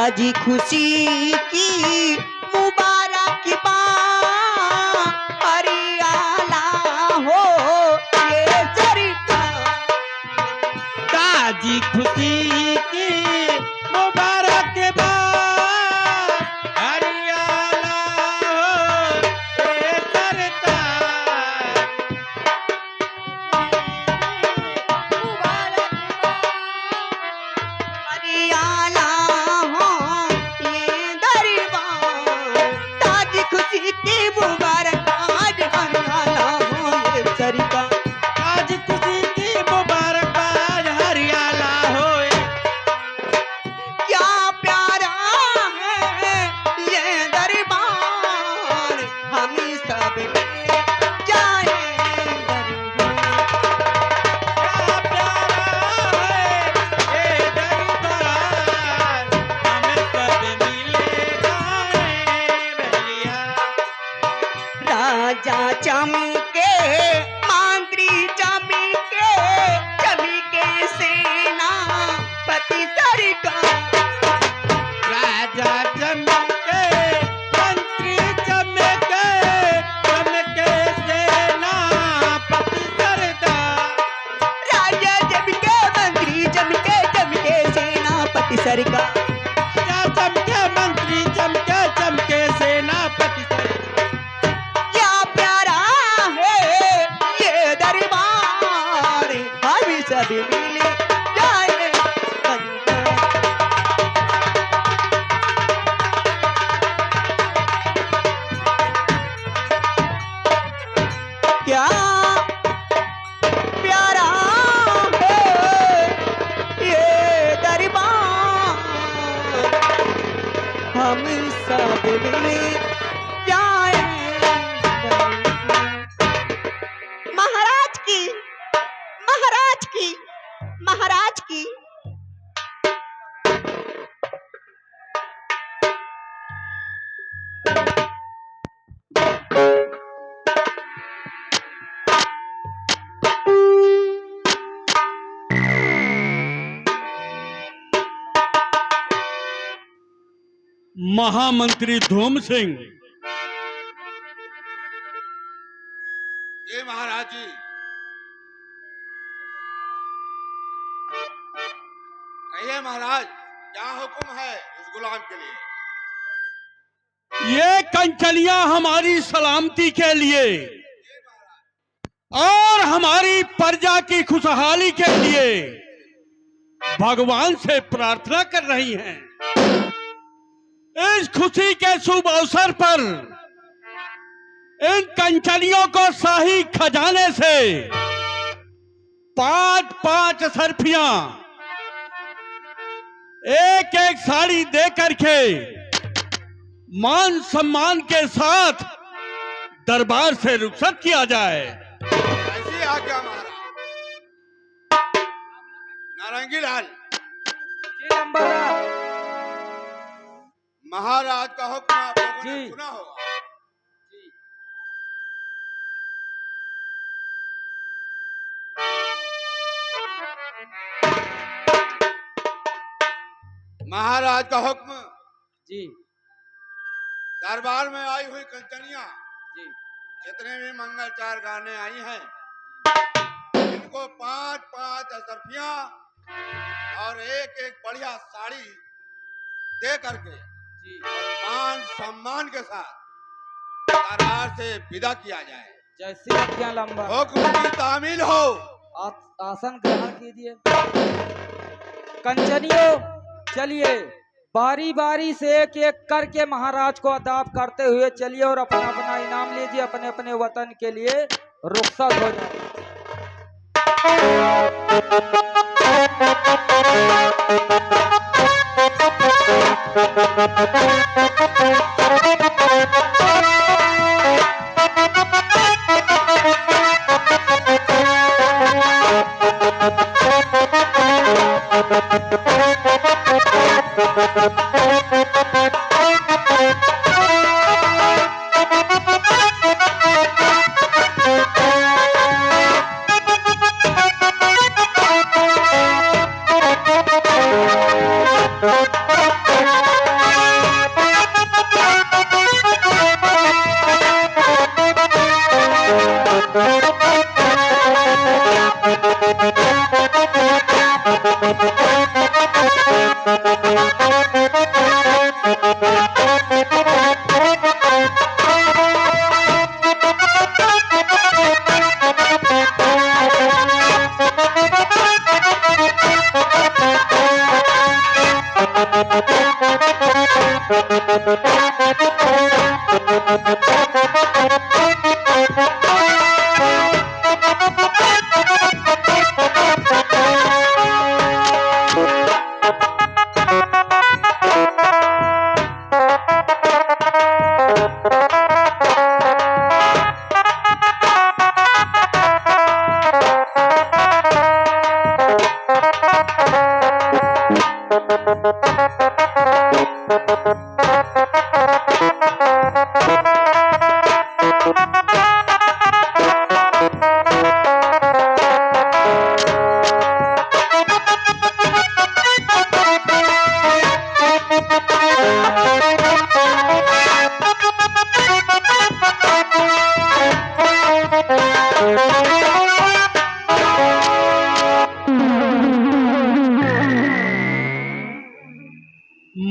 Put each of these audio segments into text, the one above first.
आज खुशी की मुबारक हरियाला हो ये सरकार। ताजी खुशी की मुबारक हरियाला हो ये सरकार। हरियाला हो ये दरबार। ताज खुशी की मुबारक हरियाला हो ये सरकार। आज खुशी की मुबारक हरियाला हो। क्या प्यारा है ये दरबार, हम सब मिल जाए दरबार। क्या प्यारा है ये दरबार, हम सब मिले गाए बलिया। राजा चमके मंत्री चमके चमके सेनापति सरकार। राजा चमके मंत्री चमके चमके सेनापति सरदार। राजा चमके मंत्री चमके चमके सेनापति सरकार। राजा चमके मंत्री चमके चमके सेनापति सरदार। क्या प्यारा है ये दरबार, हम सब मिल जाए दरबार। क्या प्यारा है ये दरबार, हम सब मिल जाए दरबार। महाराज की महाराज की महाराज की। महामंत्री धूम सिंह। ये महाराज जी, कहिए महाराज, क्या हुक्म है इस गुलाम के लिए? ये कंचलियां हमारी सलामती के लिए और हमारी प्रजा की खुशहाली के लिए भगवान से प्रार्थना कर रही हैं। इस खुशी के शुभ अवसर पर इन कंचलियों को शाही खजाने से 5-5 सरफियां एक एक साड़ी दे करके मान सम्मान के साथ दरबार से रुखसत किया जाए। ऐसी आज्ञा महाराज। नारंगी लाल, महाराज का हुक्म आप लोगों ने सुना होगा। महाराज का हुक्म जी। दरबार में आई हुई कंचनियां जी। जितने भी मंगलचार गाने आई हैं, इनको 5-5 असरफियां और एक एक बढ़िया साड़ी दे करके जी। मान सम्मान के साथ दरबार से विदा किया जाए। जैसी आज्ञा लंबा। हुक्म की तामील हो। आसन ग्रहण कीजिए। कंचनियों, चलिए बारी बारी से एक एक करके महाराज को अदाब करते हुए चलिए और अपना अपना इनाम लीजिए। अपने अपने वतन के लिए रुखसत हो जाए।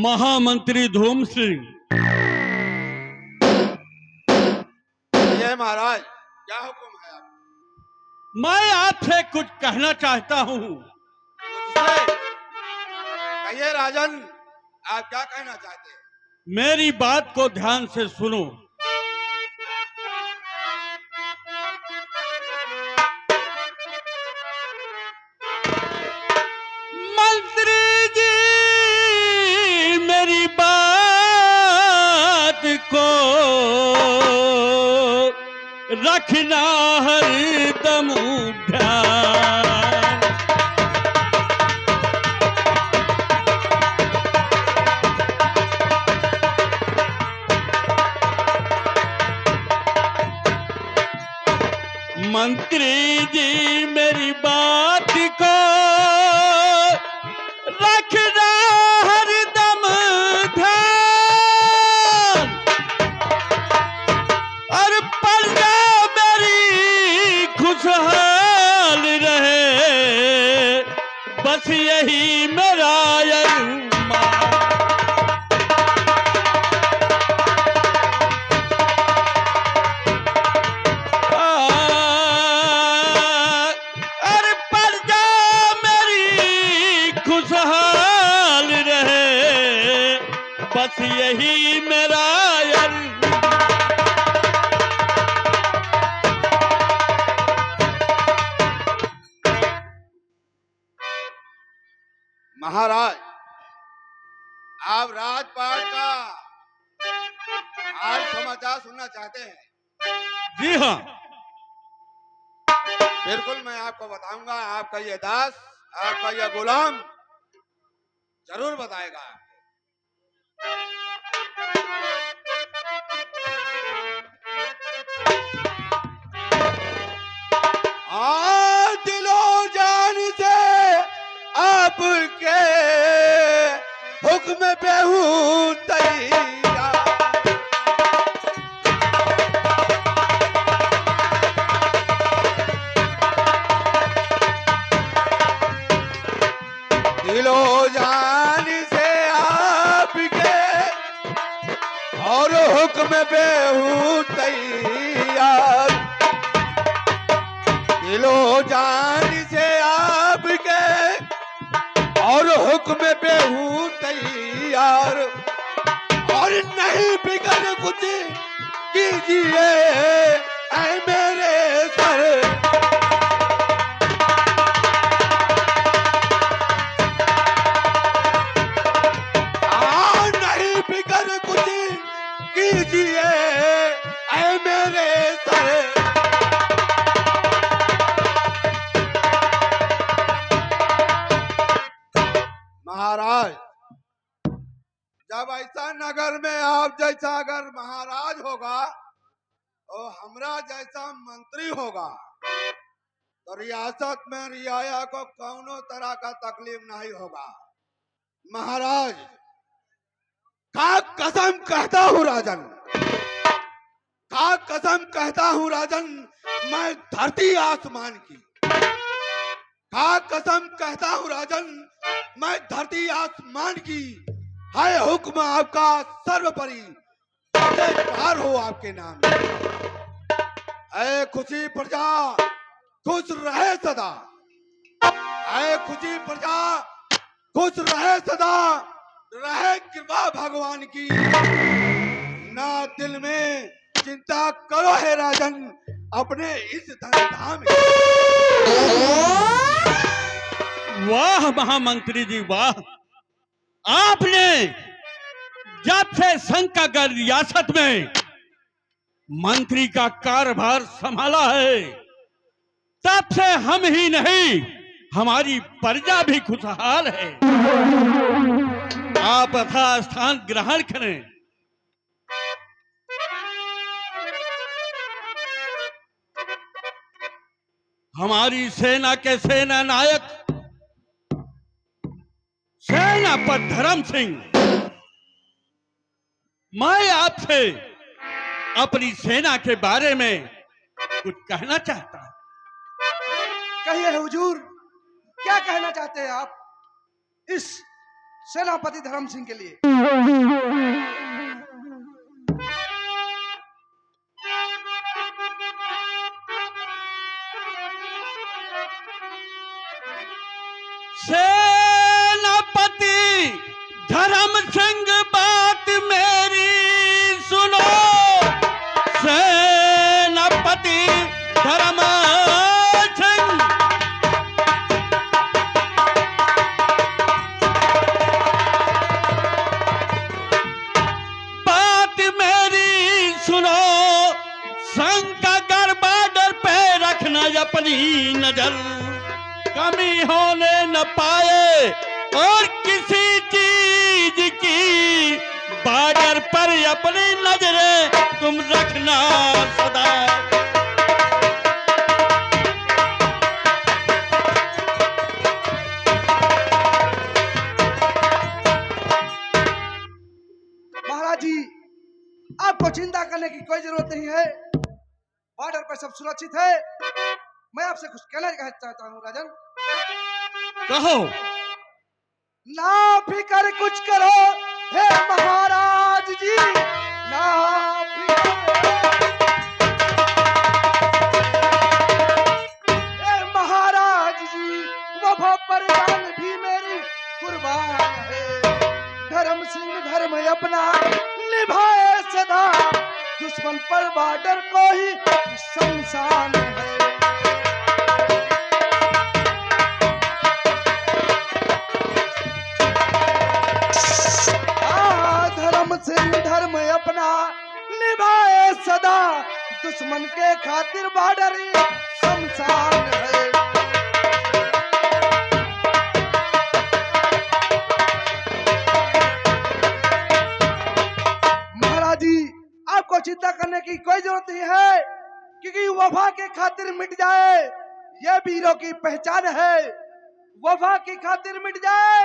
महामंत्री धूम सिंह, ये महाराज क्या हुक्म है आप? मैं आपसे कुछ कहना चाहता हूँ। मुझसे कहिए राजन, आप क्या कहना चाहते हैं? मेरी बात को ध्यान से सुनो। मंत्री जी मेरी बात को रखना हर दम ध्यान। मंत्री जी मेरी बात को रखना हर दम ध्यान। और प्रजा मेरी खुशहाल रहे, बस यही मेरा अरमान। अरे प्रजा मेरी खुशहाल रहे, बस यही मेरा अरमान। महाराज, आप राजपाट का हाल समाचार सुनना चाहते हैं? जी हाँ, बिल्कुल मैं आपको बताऊंगा। आपका ये दास, आपका ये गुलाम जरूर बताएगा। दिलो जान से आपके हुक्म पे हूँ तैयार। दिलो जान से आपके और हुक्म पे हूँ तैयार। दिलो जान से आपके और हुक्म पे हूँ तैयार। और नहीं बिगड़ कुछ कीजिए ऐ मेरे सर। नहीं बिगड़ कुछ कीजिए ऐ मेरे सर। महाराज, जब ऐसा नगर में आप जैसा अगर महाराज होगा और हमरा जैसा मंत्री होगा तो रियासत में रियाया को कौनो तरह का तकलीफ नहीं होगा। महाराज, का कसम कहता हूँ राजन, का कसम कहता हूँ राजन, मैं धरती आसमान की हाँ कसम कहता हूँ राजन, मैं धरती आसमान की है हुक्म आपका सर्वोपरि, पार हो आपके नाम। ऐ खुशी प्रजा खुश रहे सदा, ऐ खुशी प्रजा खुश रहे सदा, रहे कृपा भगवान की, ना दिल में चिंता करो है राजन अपने इस धन में। वाह महामंत्री जी वाह, आपने जब से शंकागढ़ रियासत में मंत्री का कार्यभार संभाला है, तब से हम ही नहीं हमारी प्रजा भी खुशहाल है। आप यथा स्थान ग्रहण करें। हमारी सेना के सेना नायक सेनापति धर्म सिंह, मैं आपसे अपनी सेना के बारे में कुछ कहना चाहता हूं। कहिए हुजूर, क्या कहना चाहते हैं आप इस सेनापति धर्म सिंह के लिए? सेनापति धर्म सिंह बात मेरी सुनो, सेनापति धर्म सिंह, बात मेरी सुनो, शंकागढ़ बॉर्डर पे रखना अपनी नजर, कमी होने न पाए और किसी चीज की, बॉर्डर पर अपनी नजरें तुम रखना सदा। महाराज जी, आपको चिंता करने की कोई जरूरत नहीं है, बॉर्डर पर सब सुरक्षित है। मैं आपसे कुछ कहना चाहता हूँ राजन। कहो। ना फिकर कुछ करो हे महाराज जी, ना हे महाराज जी, वफा पर जान भी मेरी कुर्बान है। धर्म सिंह धर्म अपना निभाए सदा, दुश्मन पर बॉर्डर को ही शमशान है। सिंह धर्म अपना निभाए सदा, दुश्मन के खातिर बॉर्डर शमशान है। महाराज जी, आपको चिंता करने की कोई जरूरत नहीं है, क्योंकि वफा के खातिर मिट जाए ये वीरों की पहचान है। वफा की खातिर मिट जाए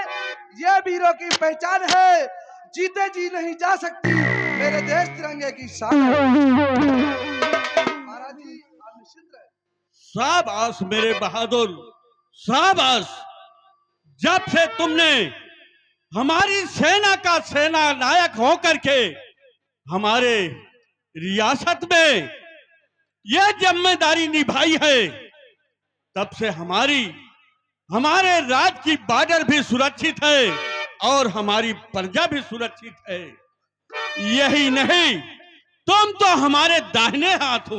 ये वीरों की पहचान है। जीते जी नहीं जा सकती मेरे देश तिरंगे की शान है। महाराज जी, आप निश्चिंत रहे। शाबाश मेरे बहादुर, शाबाश। जब से तुमने हमारी सेना का सेना नायक होकर के हमारे रियासत में यह जिम्मेदारी निभाई है, तब से हमारे राज्य की बॉर्डर भी सुरक्षित है और हमारी प्रजा भी सुरक्षित है। यही नहीं, तुम तो हमारे दाहिने हाथ हो।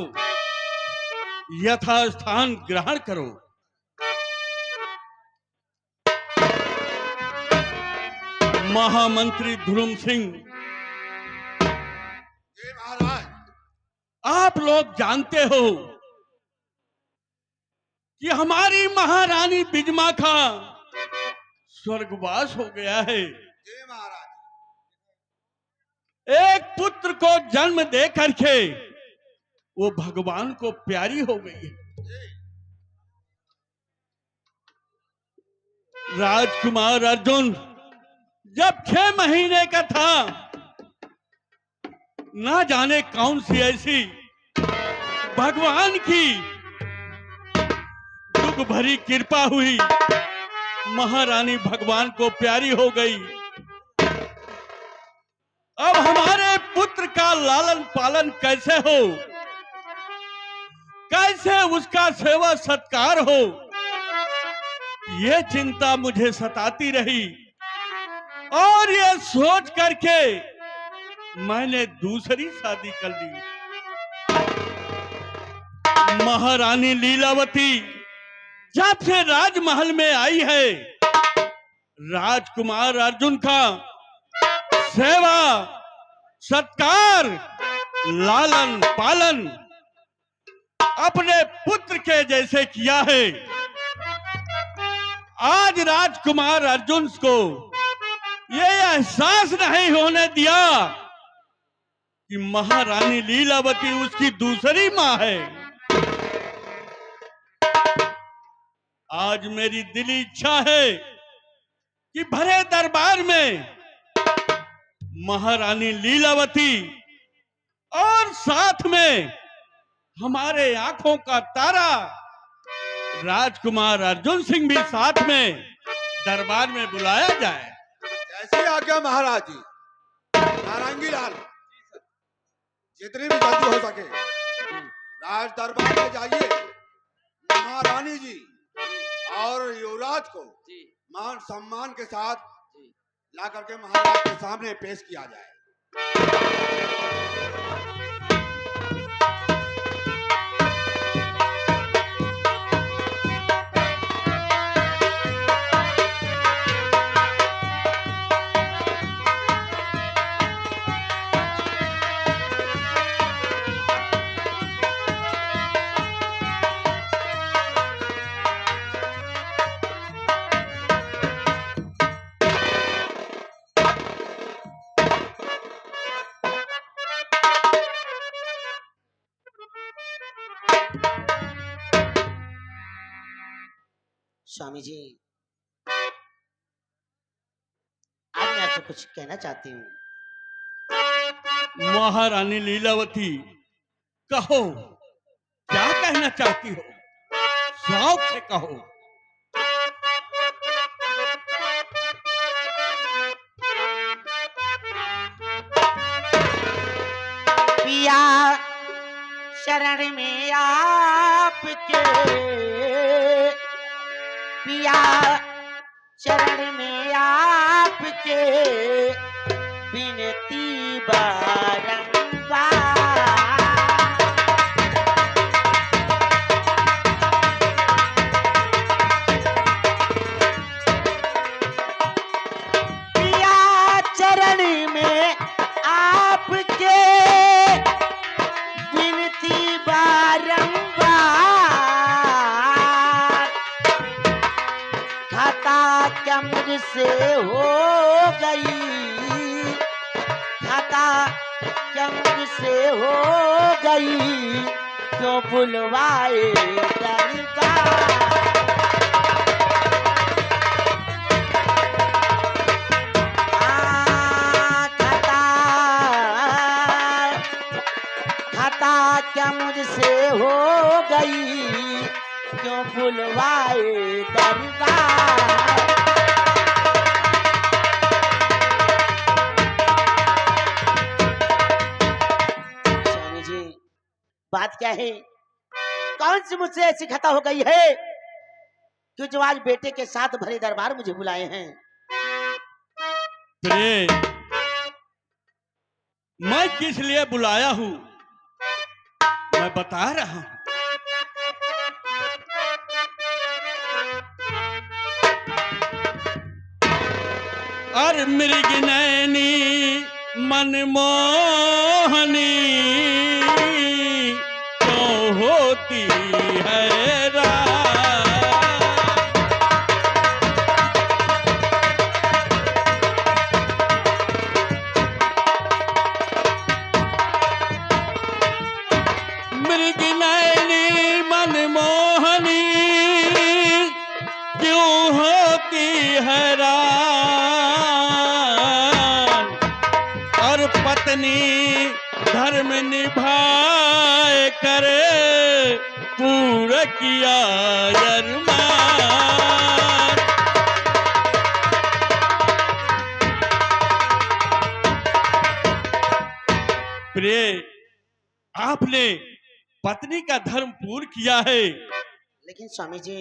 यथास्थान ग्रहण करो। महामंत्री ध्रुव सिंह, जी महाराज। आप लोग जानते हो कि हमारी महारानी बिजमाखा स्वर्गवास हो गया है। जी महाराज। एक पुत्र को जन्म दे करके वो भगवान को प्यारी हो गई है। राजकुमार अर्जुन जब 6 महीने का था, ना जाने कौन सी ऐसी भगवान की युग भरी कृपा हुई, महारानी भगवान को प्यारी हो गई। अब हमारे पुत्र का लालन पालन कैसे हो, कैसे उसका सेवा सत्कार हो, ये चिंता मुझे सताती रही। और ये सोच करके मैंने दूसरी शादी कर ली। महारानी लीलावती जब से राजमहल में आई है, राजकुमार अर्जुन का सेवा सत्कार लालन पालन अपने पुत्र के जैसे किया है। आज राजकुमार अर्जुन को ये एहसास नहीं होने दिया कि महारानी लीलावती उसकी दूसरी मां है। आज मेरी दिली इच्छा है कि भरे दरबार में महारानी लीलावती और साथ में हमारे आंखों का तारा राजकुमार अर्जुन सिंह भी साथ में दरबार में बुलाया जाए। जैसी आज्ञा महाराज जी। नारंगी लाल, जितनी भी जल्दी हो सके राज दरबार में जाइए, महारानी जी और युवराज को मान सम्मान के साथ ला करके महाराज के सामने पेश किया जाए। स्वामी जी, आज मैं आपसे कुछ कहना चाहती हूँ। महारानी लीलावती, कहो क्या कहना चाहती हो, शौक से कहो। पिया शरण में आपके, पिया शरण में आपके विनती बारंबार। पिया चरण में आपके विनती बारंबार। खाता क्या मुझसे हो गई, खाता क्या मुझसे हो गई, क्यों बुलवाए दरबार। खाता क्या मुझसे हो गई, क्यों बुलवाए दरबार। स्वामी जी, बात क्या है? कौन सी मुझसे ऐसी खता हो गई है कि जो आज बेटे के साथ भरे दरबार मुझे बुलाए हैं? प्रिय, मैं किस लिए बुलाया हूं मैं बता रहा हूं। अर मृग नैनी मनमोहनी तो होती है रात। मृग नैनी मनमोहनी क्यों होती है रात। और पत्नी धर्म निभाए करे पूरा किया अरमान। प्रिय, आपने पत्नी का धर्म पूर्ण किया है, लेकिन स्वामी जी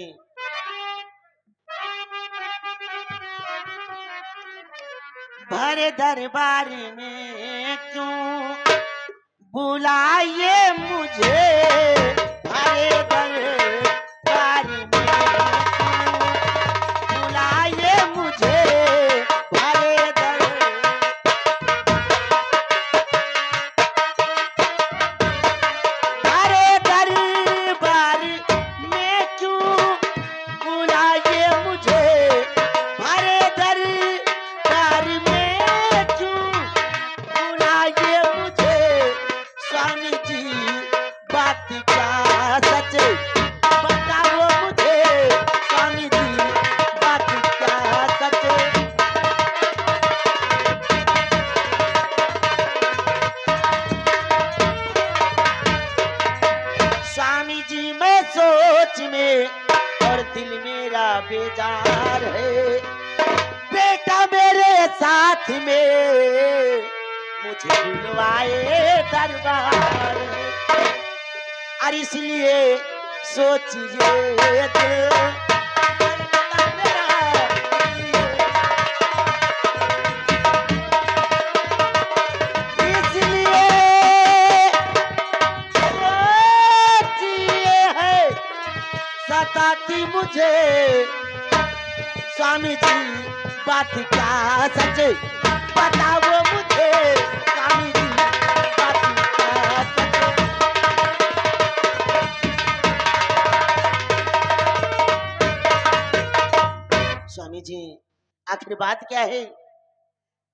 भरे दरबार में क्यों बुलाइए मुझे, भरे दरबार में क्यों बुलाइए मुझे, भरे दरबार में क्यों बुलाइए मुझे, भरे दरबार में क्यों बुलाइए मुझे। स्वामी जी बात क्या सच बताओ मुझे, स्वामी जी बात क्या सच। स्वामी जी मैं सोच में और दिल मेरा बेजार है, बेटा मेरे साथ में मुझे बुलवाए दरबार, और इसलिए सोचिए सताती मुझे। स्वामी जी बात क्या सच बताओ मुझे, स्वामी जी बात क्या सच। स्वामी जी आखिर बात क्या है,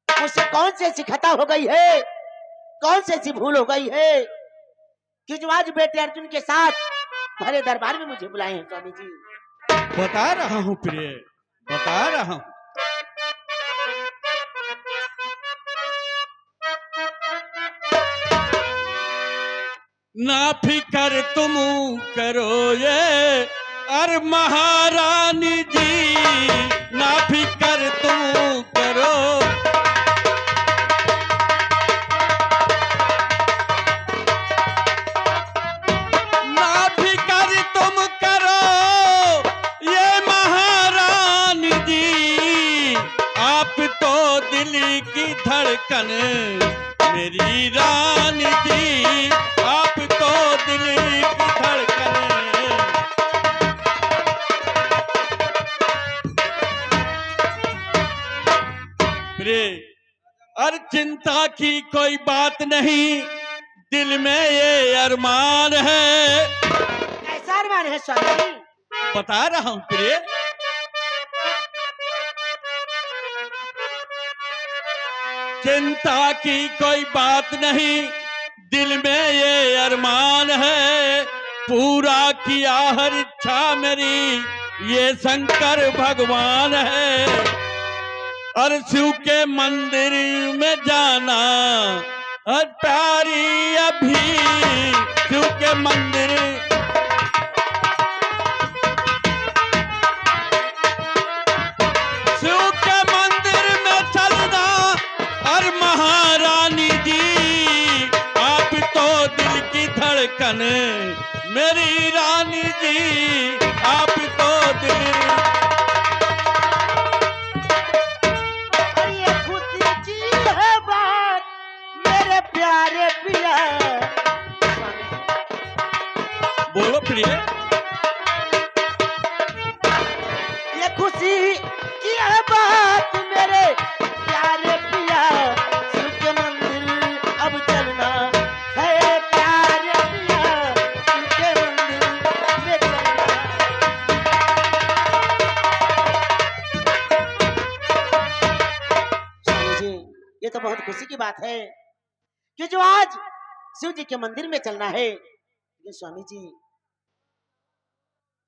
मुझसे कौन सी ऐसी खता हो गई है, कौन सी ऐसी भूल हो गई है कि जो आज बेटे अर्जुन के साथ भरे दरबार में मुझे बुलाए हैं। स्वामी जी बता रहा हूं प्रिय, बता रहा हूं। ना फिकर तुम करो ये अर महारानी जी, ना फिकर तुम करो। ना फिकर तुम करो ये महारानी जी, आप तो दिल की धड़कन मेरी रानी जी, आप तो दिल की धड़कन। प्रिय, और चिंता की कोई बात नहीं, दिल में ये अरमान है। कैसा अरमान है स्वामी जी? बता रहा हूं प्रिय। चिंता की कोई बात नहीं, दिल में ये अरमान है, पूरा किया हर इच्छा मेरी ये शंकर भगवान है। और शिव के मंदिर में जाना और प्यारी अभी, शिव के मंदिर में चलना। और महारानी जी आप तो दिल की धड़कन मेरी रानी जी, आप तो दिल। और ये खुशी की है बात मेरे प्यारे पिया। बोलो प्रिय। ये खुशी की है बात मेरे प्यारे पिया, शिव के मंदिर अब चलना है प्यारे पिया, शिव के मंदिर में चलना। स्वामी जी ये तो बहुत खुशी की बात है कि जो आज शिव जी के मंदिर में चलना है। लेकिन स्वामी जी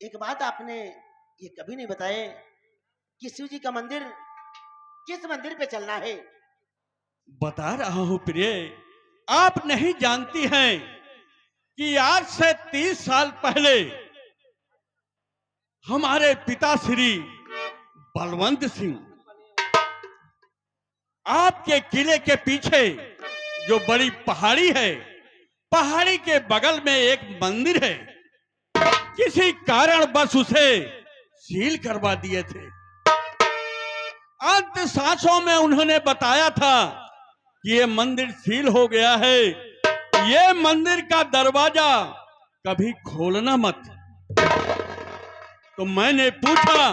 एक बात आपने ये कभी नहीं बताए कि शिव जी का मंदिर किस मंदिर पे चलना है। बता रहा हूं प्रिय, आप नहीं जानती हैं कि आज से 30 साल पहले हमारे पिता श्री बलवंत सिंह आपके किले के पीछे जो बड़ी पहाड़ी है, पहाड़ी के बगल में एक मंदिर है, किसी कारण बस उसे सील करवा दिए थे। अंत सांसों में उन्होंने बताया था कि ये मंदिर सील हो गया है, ये मंदिर का दरवाजा कभी खोलना मत। तो मैंने पूछा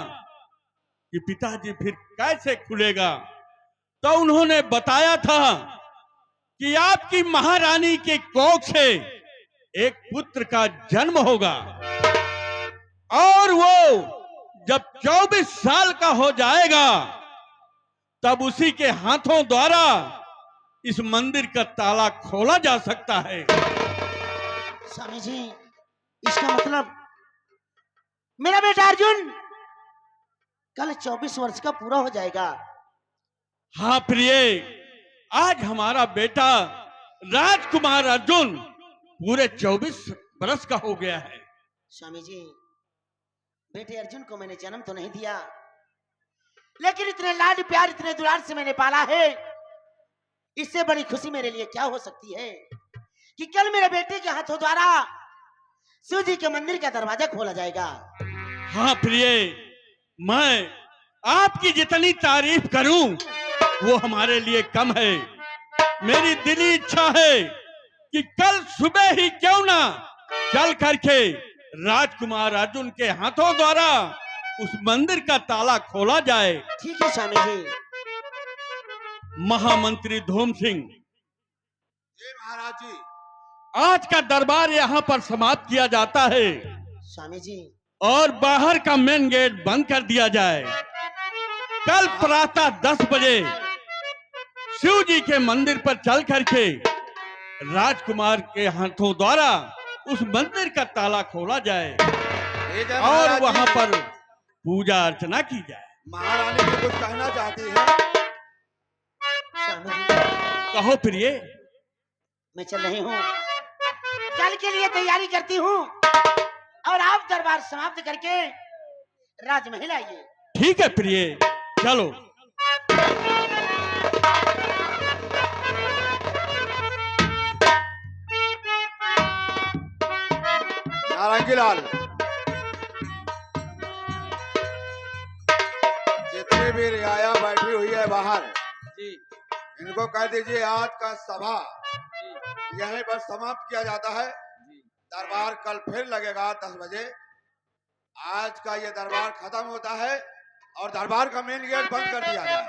कि पिताजी फिर कैसे खुलेगा? तो उन्होंने बताया था कि आपकी महारानी के कोख से एक पुत्र का जन्म होगा और वो जब 24 साल का हो जाएगा तब उसी के हाथों द्वारा इस मंदिर का ताला खोला जा सकता है। स्वामी जी, इसका मतलब मेरा बेटा अर्जुन कल 24 वर्ष का पूरा हो जाएगा। हाँ प्रिय, आज हमारा बेटा राजकुमार अर्जुन पूरे 24 बरस का हो गया है। स्वामी जी, बेटे अर्जुन को मैंने जन्म तो नहीं दिया, लेकिन इतने लाड प्यार इतने दुलार से मैंने पाला है। इससे बड़ी खुशी मेरे लिए क्या हो सकती है कि कल मेरे बेटे के हाथों द्वारा शिव जी के मंदिर का दरवाजा खोला जाएगा। हाँ प्रिय, मैं आपकी जितनी तारीफ करूं वो हमारे लिए कम है। मेरी दिली इच्छा है कि कल सुबह ही क्यों ना चल करके राजकुमार अर्जुन के हाथों द्वारा उस मंदिर का ताला खोला जाए। ठीक है स्वामी जी। महामंत्री धूम सिंह, जी महाराज जी। आज का दरबार यहाँ पर समाप्त किया जाता है स्वामी जी, और बाहर का मेन गेट बंद कर दिया जाए। कल प्रातः 10 बजे शिव जी के मंदिर पर चल करके राजकुमार के हाथों द्वारा उस मंदिर का ताला खोला जाए ठीक है और महाराज वहां जी। पर पूजा अर्चना की जाए। महारानी जी कुछ कहना चाहती है? स्वामी जी, कहो प्रिय। मैं चल रही हूँ, कल के लिए तैयारी करती हूँ और आप दरबार समाप्त करके राजमहल आइए। ठीक है प्रिय, चलो। नारंगी लाल, जितनी भी रियाया बैठी हुई है बाहर, जी इनको कह दीजिए आज का सभा यहीं पर समाप्त किया जाता है। दरबार कल फिर लगेगा 10 बजे। आज का ये दरबार खत्म होता है और दरबार का मेन गेट बंद कर दिया जाए।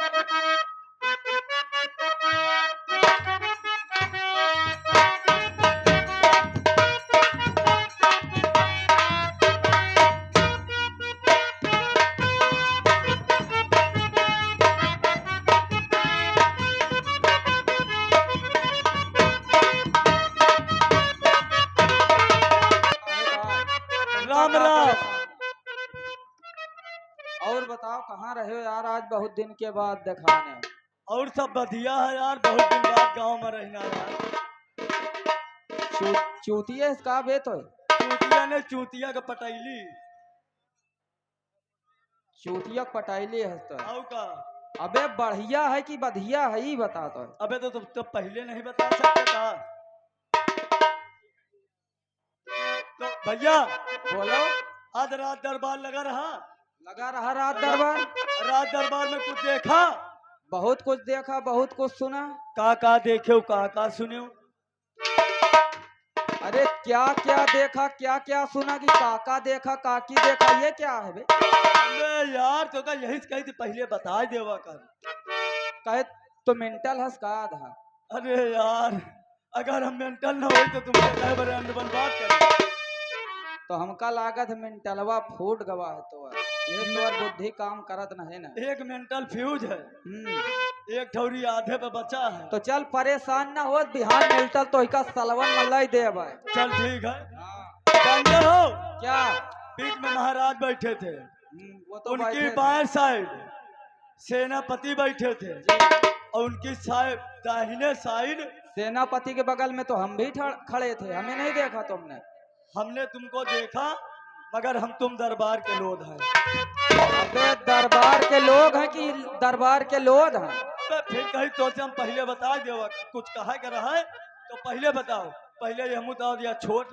राम राम। और बताओ कहाँ रहे हो यार, आज बहुत दिन के बाद दिखाने। और सब बढ़िया है यार, बहुत दिन बाद गांव में रहना यार। चूतिया का बे तो चूतिया ने चूतिया का पटैली चूतिया पटाइली है तो। और का। अबे बढ़िया है कि बधिया है ही बता तो। अबे तो तुम तो पहले नहीं बता सकते था। तो भैया बोलो। आज रात दरबार लगा रहा। लगा रहा रात दरबार। रात दरबार में कुछ देखा? बहुत कुछ देखा, बहुत कुछ सुना। का देखे का सुने? अरे क्या क्या देखा, क्या क्या सुना कि काका देखा काकी देखा, ये क्या है बे? अबे यार तो का यही कही थी पहले बता देवा कर। कहे तो मेंटल हंस का आधा। अरे यार अगर हम मेंटल न हो तो तुमको कहे बड़े अंडमान बात कर। तो हमका लागत मेंटलवा फूट गवा है तो ये तो बुद्धि काम करत नहीं ना। एक मेंटल फ्यूज है, एक ठौरी आधे पे बचा है। तो चल परेशान ना हो, बिहार मेंटल तो इका सलवन मलाई दे भाई। चल ठीक है। जानते हो क्या? बीच में महाराज बैठे थे, वो तो उनकी बैठे थे। बाएं साइड सेनापति बैठे थे और उनकी साइड दाहिने साइड सेनापति के बगल में तो हम भी खड़े थे, हमें नहीं देखा तुमने? हमने तुमको देखा मगर हम तुम दरबार के लोग हैं। अबे दरबार के लोग हैं कि दरबार के लोग हैं? अबे फिर कहीं तो से हम पहले बता दो, कुछ कहा कर रहा है तो पहले बताओ। पहले ये मुँह दिया छोट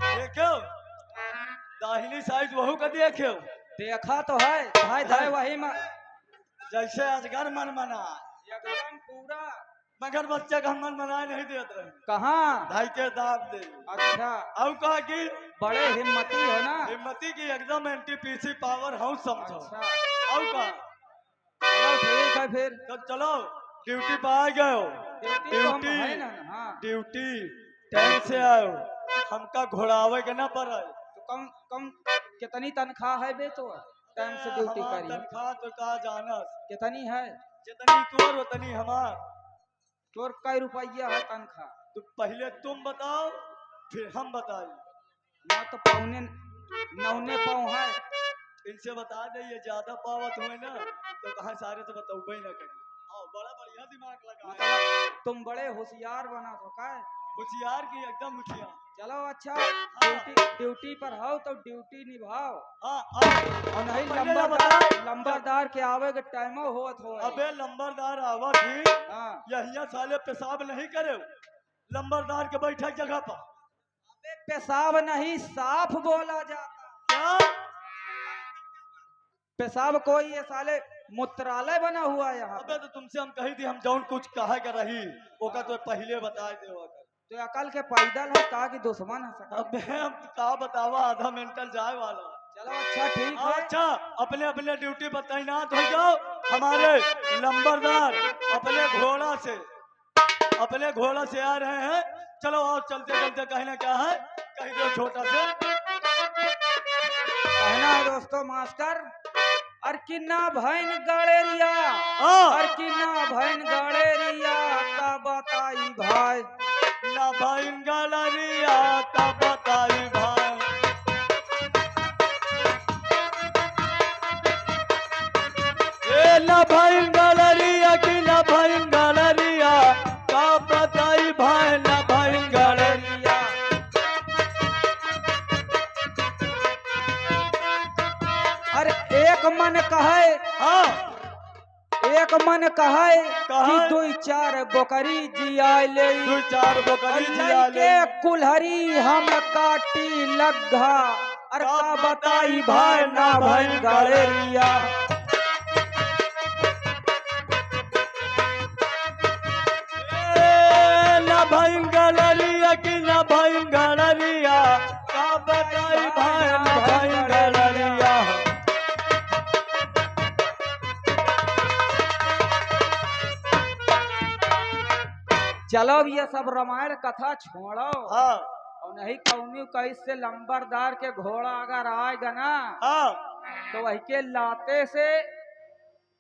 देखो, दाहिनी साइड वहू का देखो। देखा तो है, भाई धाय वही में जैसे अजगर मन मना, एकदम पूरा। मगर बच्चे का मन मनाए नहीं देते रहे। कहाँ? ढाई के दाब दे। अच्छा, अब कहा कि बड़े हिम्मती हो ना। हिम्मती की एकदम एनटीपीसी पावर हाउस समझो। अच्छा, अब कहा चलो ठीक है फिर। तो चलो ड्यूटी पे आ गए हो। ड्यूटी तो हम है ना। हाँ, ड्यूटी टाइम से आयो, हमका घोड़ावे के ना पड़े। तो कम कम कितनी तनख्वाह है बे? तो टाइम से ड्यूटी हमार करी। तनख्वाह तो कहा जानस, कितनी है? जितनी तोर उतनी हमार। तोर कई रुपया है तनख्वाह? तो पहले तुम बताओ फिर हम बताई। ना तो पौने नौने पाँव है। इनसे बता दे, ये ज्यादा पावत हुए ना तो कहा सारे से बताओ ही ना करी। हाँ, बड़ा बढ़िया दिमाग लगा। मतलब तुम बड़े होशियार बना तो का? होशियार की एकदम होशियार। चलो अच्छा, ड्यूटी पर हो तो ड्यूटी निभाओ। हाँ और नहीं लंबरदार के आवे के टाइम होत हो। अबे लंबरदार आवा थी, हाँ, यहिया साले पेशाब नहीं करे लंबरदार के बैठक जगह पर। अबे पेशाब नहीं साफ बोला जाता। क्या पेशाब कोई ये साले मूत्रालय बना हुआ है यहाँ पे। अबे तो तुमसे हम कही थी, हम जौन कुछ कहा कर रही ओका तो पहले बता दे। तो अकल के पैदल है का कि दुश्मन है सका? अबे हम का बतावा, आधा मेंटल जाए वाला। चलो अच्छा ठीक है। अच्छा, अपने अपने ड्यूटी पर तैनात हो जाओ। हमारे लंबरदार अपने घोड़ा से आ रहे हैं। चलो और चलते चलते कहीं ना क्या है, कहीं दो छोटा से कहना है दोस्तों मास्टर, अर्किना भैन गड़ेरिया, हाँ। अर्किना भैन गड़ेरिया का बताई भाई, ना भाई गलरिया का बताई भाई। ए ना भाई गलरिया की, ना भाई गलरिया का बताई भाई, ना भाई गलरिया। अरे एक मन कहे, हाँ एक मन कहे कहे? कि दो चार बोकरी जिया ले, दो चार बकरी जिया ले। के कुल्हरी हम काटी लग्घा, अरे का बताई भाई ना भाई गड़ेरिया। ना भाई गलरिया की, ना भाई गलरिया का बताई भाई, ना भाई गलरिया। चलो अब ये सब रामायण कथा छोड़ो। हाँ और नहीं कौनी कैसे लंबरदार के घोड़ा अगर आएगा ना हाँ तो वही के लाते से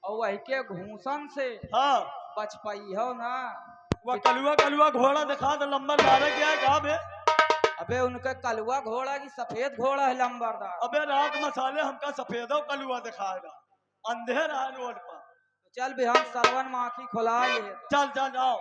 और वही के घूसन से हाँ। बच पाई हो ना। वह कलुआ घोड़ा दिखा दो, लंबरदार क्या है कहा बे? अबे उनका कलुआ घोड़ा की सफेद घोड़ा है लंबरदार। अबे रात मसाले हमका सफेदो कलुआ दिखाएगा, अंधेर है रोड पर। तो चल भी हम सरवन में आँखी खुला लिए। चल चल जाओ।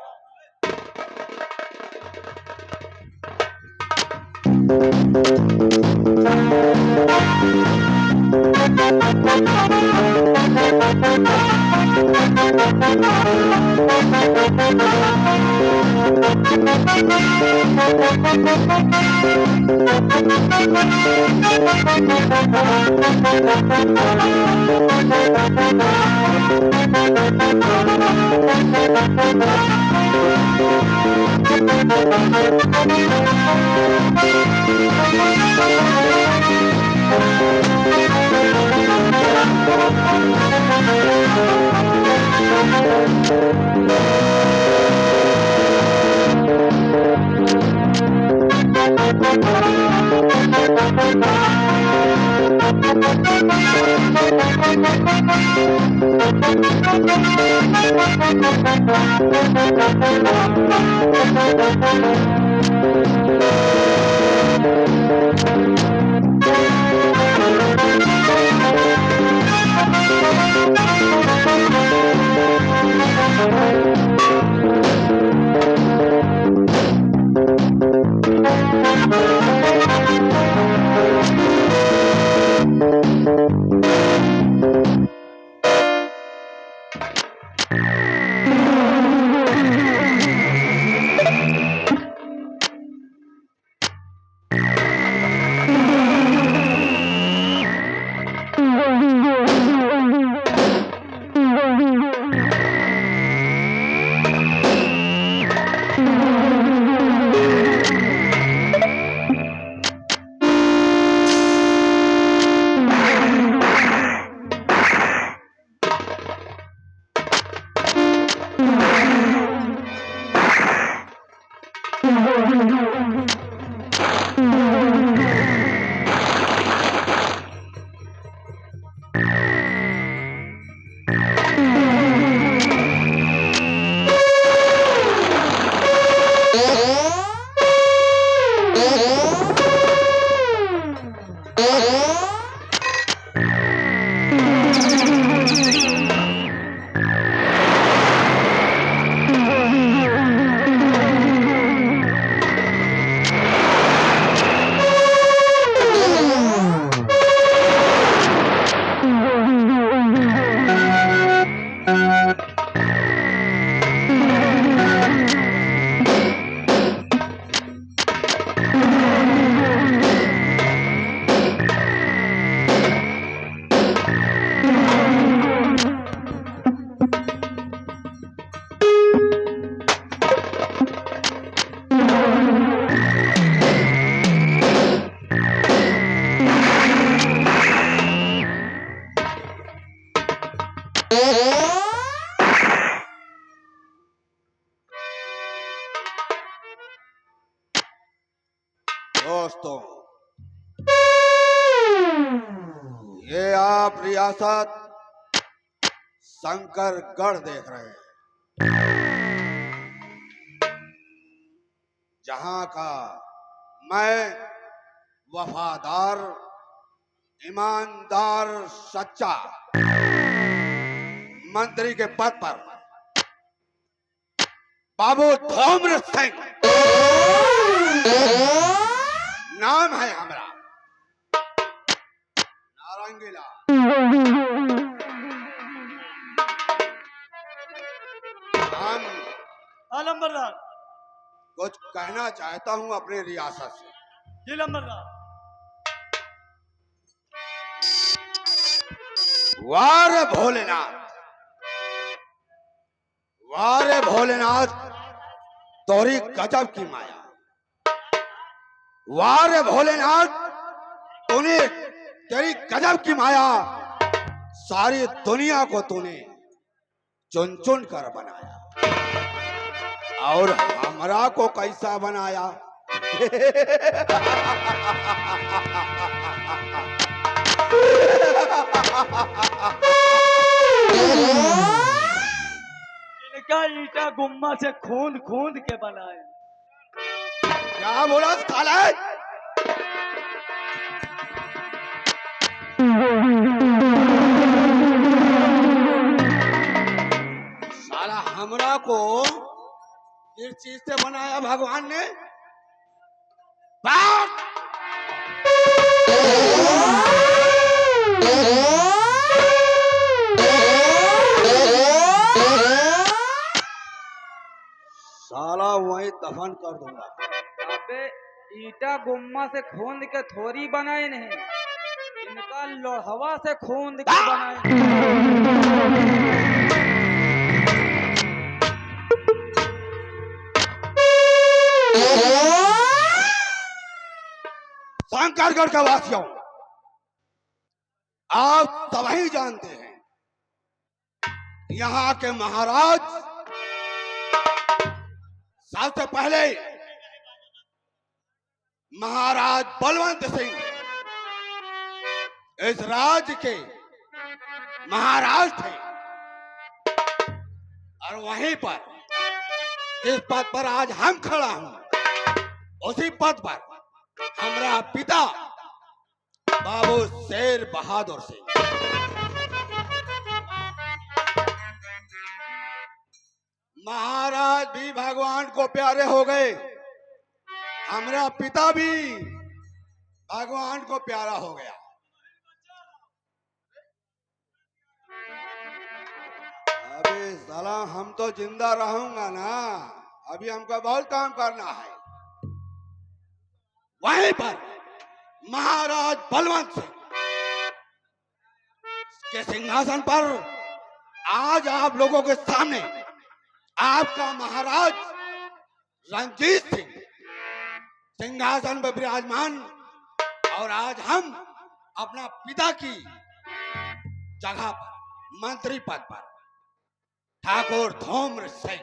दोस्तों, ये आप रियासत शंकरगढ़ देख रहे हैं, जहां का मैं वफादार, ईमानदार, सच्चा मंत्री के पद पर बाबू धूम्र सिंह नाम है हमारा, नारंगीला। हम लंबरदार। कुछ कहना चाहता हूं अपने रियासत से। जी लंबरदार। वारे भोलेनाथ, वारे भोलेनाथ, तोरी गजब की माया। वारे भोलेनाथ, तूने, तेरी गजब की माया, सारी दुनिया को तूने चुन चुन कर बनाया, और हमरा को कैसा बनाया? इनका ईटा गुम्मा से खूंद खूंद के बनाए। क्या बोला साला? साला हमरा को किस चीज से बनाया भगवान ने? बात! साला वही दफन कर दूंगा। अबे ईटा गुम्मा से खूंद के थोड़ी बनाए नहीं, इनका लोहवा से खूंद के बनाए। शंकरगढ़ के वासियों, आप सभी जानते हैं, यहाँ के महाराज सबसे पहले महाराज बलवंत सिंह इस राज्य के महाराज थे, और वहीं पर जिस पद पर आज हम खड़ा हूं, उसी पद पर हमारा पिता बाबू शेर बहादुर सिंह, महाराज भी भगवान को प्यारे हो गए, हमारा पिता भी भगवान को प्यारा हो गया। अबे साला, हम तो जिंदा रहूंगा ना, अभी हमको बहुत काम करना है। वहीं पर महाराज बलवंत सिंह के सिंहासन पर आज आप लोगों के सामने आपका महाराज रंजीत सिंह सिंहासन पर विराजमान, और आज हम अपना पिता की जगह पर मंत्री पद पर ठाकुर धूम्र सिंह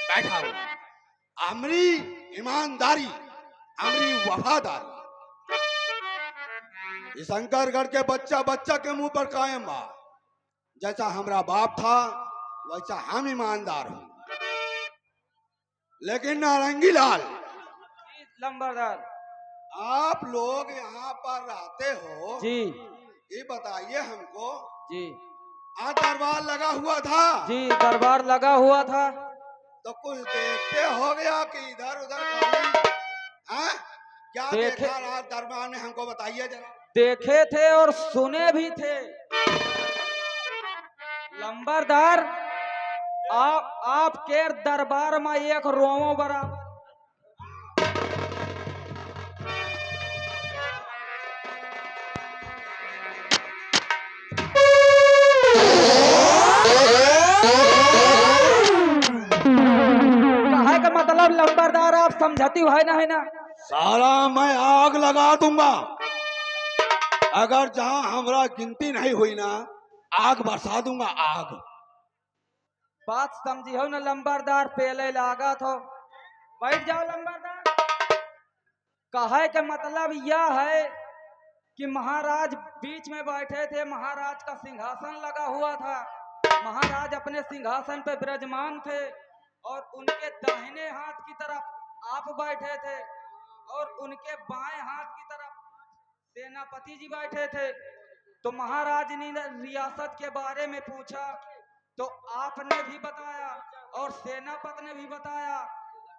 बैठा हुआ। हमारी ईमानदारी, हमारी वफादारी इस शंकरगढ़ के बच्चा बच्चा के मुंह पर कायम बा। जैसा हमारा बाप था वैसा हम ईमानदार हूं। लेकिन नारंगी लाल, लंबरदार आप लोग यहाँ पर रहते हो जी, ये बताइए हमको, जी आज दरबार लगा हुआ था जी, दरबार लगा हुआ था। तो कुछ देखते हो गया कि इधर उधर खाली, हाँ? क्या देखे- देखा रात दरबार में, हमको बताइए जरा। देखे थे और सुने भी थे। लंबरदार, आपके दरबार में एक रोमो बराबर। कहे का मतलब लंबरदार, आप समझती है ना? साला मैं आग लगा दूंगा अगर जहां हमरा गिनती नहीं हुई ना, आग बरसा दूंगा, आग। बात समझियो न लंबरदार, पहले लागा तो बैठ जाओ लंबरदार। कहे के मतलब यह है कि महाराज बीच में बैठे थे, महाराज का सिंहासन लगा हुआ था, महाराज अपने सिंहासन पे विराजमान थे और उनके दाहिने हाथ की तरफ आप बैठे थे और उनके बाएं हाथ की तरफ सेनापति जी बैठे थे। तो महाराज ने रियासत के बारे में पूछा तो आपने भी बताया और सेनापति ने भी बताया,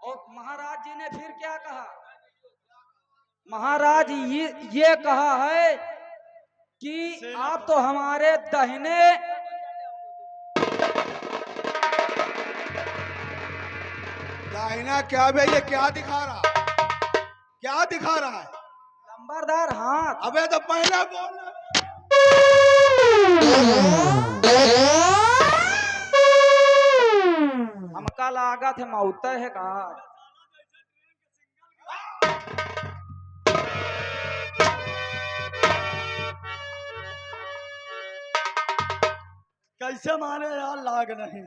और महाराज जी ने फिर क्या कहा? महाराज ये कहा है कि आप तो हमारे दाहिने दाहिना क्या बे, ये क्या दिखा रहा, क्या दिखा रहा है? लंबरदार हाथ। अबे तो पहले बोल। हमका लागा थे मौता है कहा। कैसे माने यार, लाग नहीं।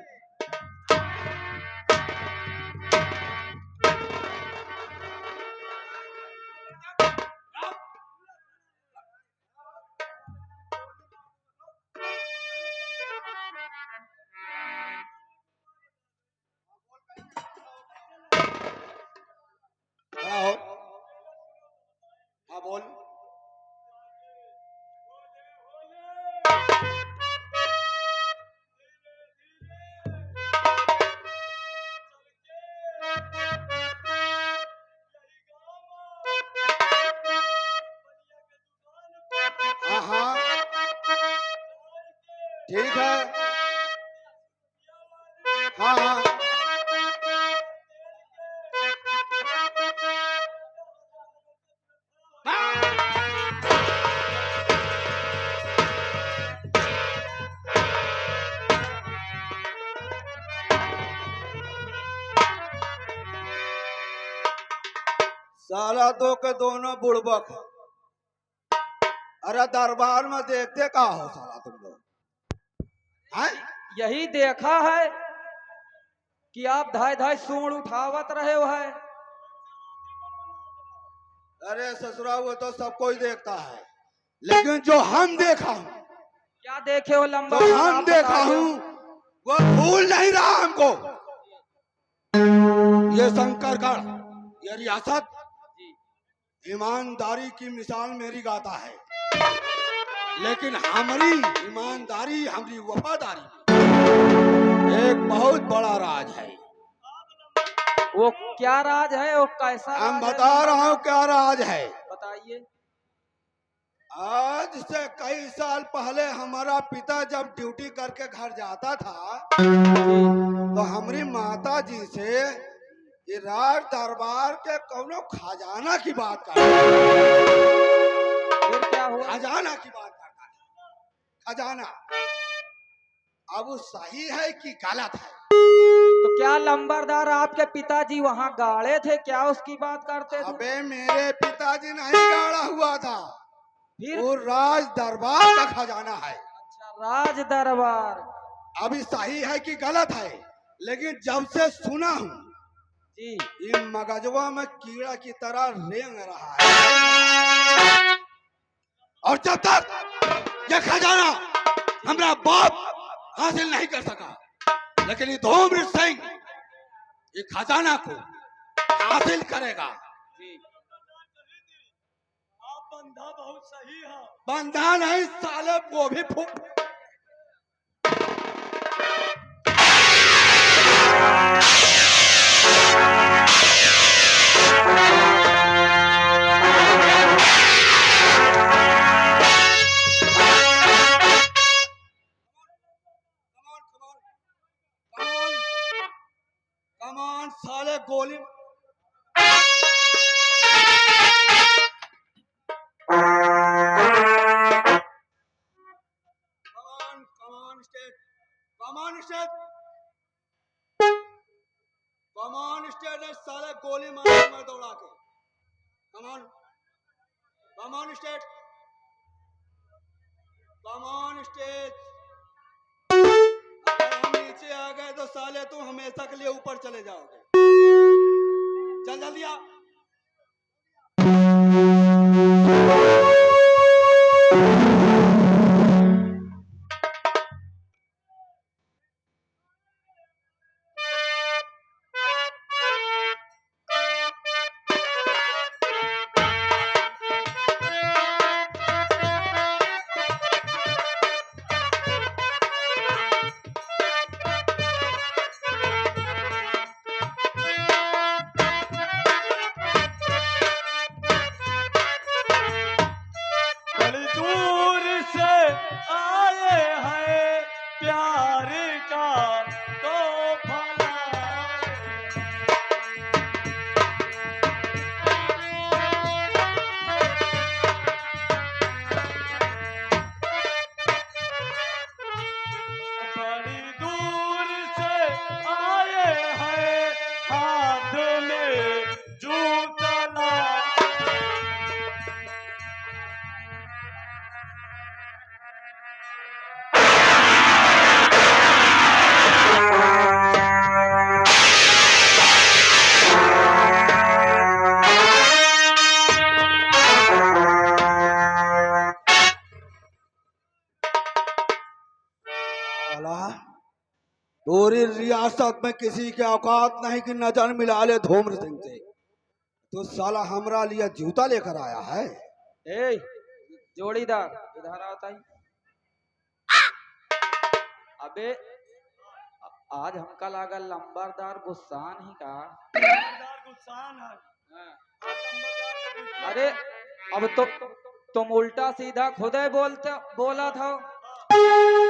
खड़ा हो। हाँ बोल। हाँ हाँ ठीक है। हाँ हाँ साला दो के दोनों बुड़बक है। अरे दरबार में देखते का हो साला तुम लोग हैं? यही देखा है कि आप धाय धाय सूंड उठावत रहे हो है। अरे ससुरा वो तो सब कोई देखता है, लेकिन जो हम देखा हूँ, क्या देखे हो लंबा? जो हम देखा हूँ वो भूल नहीं रहा हमको। ये शंकरगढ़, ये रियासत ईमानदारी की मिसाल मेरी गाता है, लेकिन हमारी ईमानदारी, हमारी वफादारी एक बहुत बड़ा राज है। वो क्या राज है? वो कैसा हम राज है? बता रहा हूँ क्या राज है। बताइए। आज से कई साल पहले हमारा पिता जब ड्यूटी करके घर जाता था तो हमारी माता जी से ये राज दरबार के कौनो खजाना की बात करता फिर क्या हुआ? खजाना की बात करता था। खजाना अब वो सही है कि गलत है? तो क्या लंबरदार आपके पिताजी वहाँ गाड़े थे क्या? उसकी बात करते थे? अबे मेरे पिताजी नहीं गाड़ा हुआ था, फिर वो राज दरबार का खजाना है। अच्छा, राज दरबार। अभी सही है कि गलत है, लेकिन जब से सुना हूँ जी, ये मगजवा में कीड़ा की तरह रेंग रहा है। और जब तक ये खजाना हमारा बाप हासिल नहीं कर सका, लेकिन ये धूम्र सिंह ये खजाना को हासिल करेगा। आप बंधा बहुत सही है। बंधा नहीं साले, वो भी फूक। कमान साले गोली। कमान स्टेट, कमान स्टेट, कमान स्टेट ने साले गोली मारा मैं दौड़ा के। कमान, कमान स्टेट, कमान स्टेट। साले तुम हमेशा के लिए ऊपर चले जाओगे। चल जल्दी आ। बड़ी दूर से आए हैं प्यार का तोहफा बड़ी दूर से आए हैं हाथ में जूता लाए। साला, पूरी रियासत में किसी के औकात नहीं कि नजर मिला ले धूम्र सिंह से। तो साला हमरा लिए जूता लेकर आया है। ए जोड़ीदार इधर आओ ताई। अबे आज हमका लगा लंबरदार गुस्सान ही का। गुस्सान है। हाँ। लंबरदार अरे अब तो तुम उल्टा सीधा खुद ही बोला था।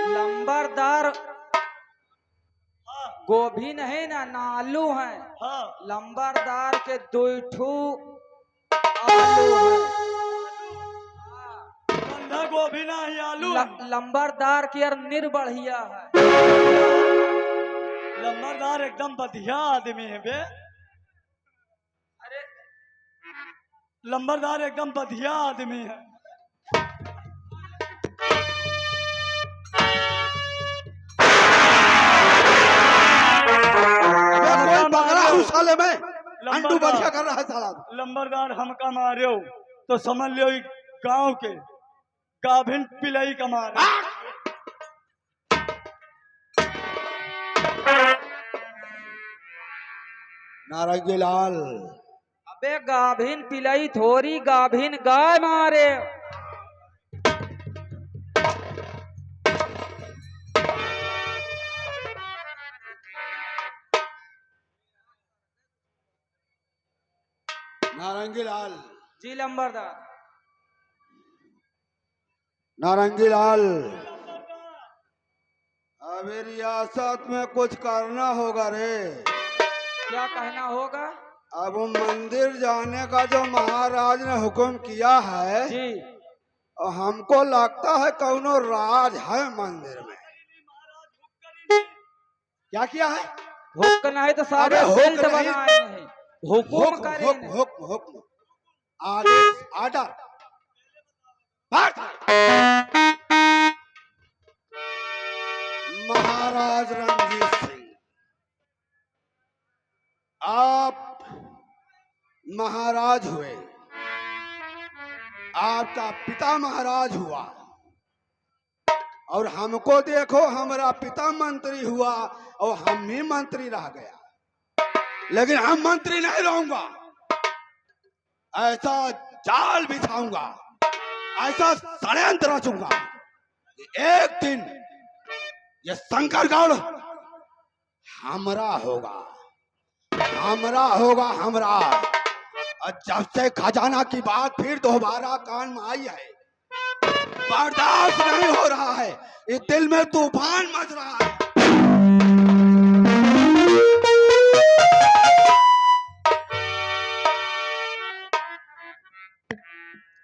लंबरदार गोभी नहीं ना नालू है। हाँ लंबरदार के दुईठू आलू है। बंधा गोभी ना ही आलू। लंबरदार की यार निर्बढ़िया है। लंबरदार एकदम बढ़िया आदमी है बे। अरे लंबरदार एकदम बढ़िया आदमी है। कोई पकड़ा उस साले में अंडू बच्चा कर रहा है साला। लंबरदार हमका मारे तो समझ लो गांव के गाभिन पिलई का मारे। नारंगी लाल, अबे गाभिन पिलई थोड़ी गाभिन गाय मारे। नारंगी लाल, जी लंबरदार। नारंगी लाल, अभी रियासत में कुछ करना होगा रे। क्या कहना होगा? अब मंदिर जाने का जो महाराज ने हुक्म किया है, जी और हमको लगता है कौनो राज है मंदिर में। क्या किया है? हुक्म नहीं तो सारे अबे हुक्म बेल्ट नहीं। बनाए हैं। हुक्म हुक्म करे हुक्म हुक्म हुक्म, आदेश, आर्डर, बात। महाराज रणजीत सिंह, आप महाराज हुए, आपका पिता महाराज हुआ, और हमको देखो हमारा पिता मंत्री हुआ और हम भी मंत्री रह गया। लेकिन हम मंत्री नहीं रहूंगा। ऐसा जाल बिछाऊंगा, ऐसा षड्यंत्र रचूंगा कि एक दिन ये शंकरगढ़ हमरा होगा, हमरा होगा, हमरा। और जब से खजाना की बात फिर दोबारा कान में आई है, बर्दाश्त नहीं हो रहा है। इस दिल में तूफान मच रहा है।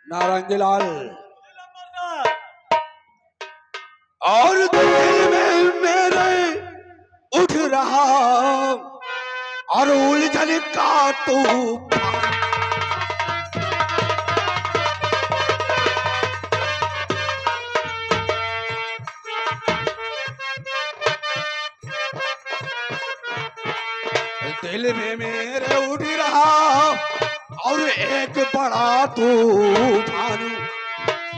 नारंगी लाल, और दिल में मेरे उठ रहा और उलझन का तूफान। दिल में मेरे उठ रहा और एक बड़ा तूफान,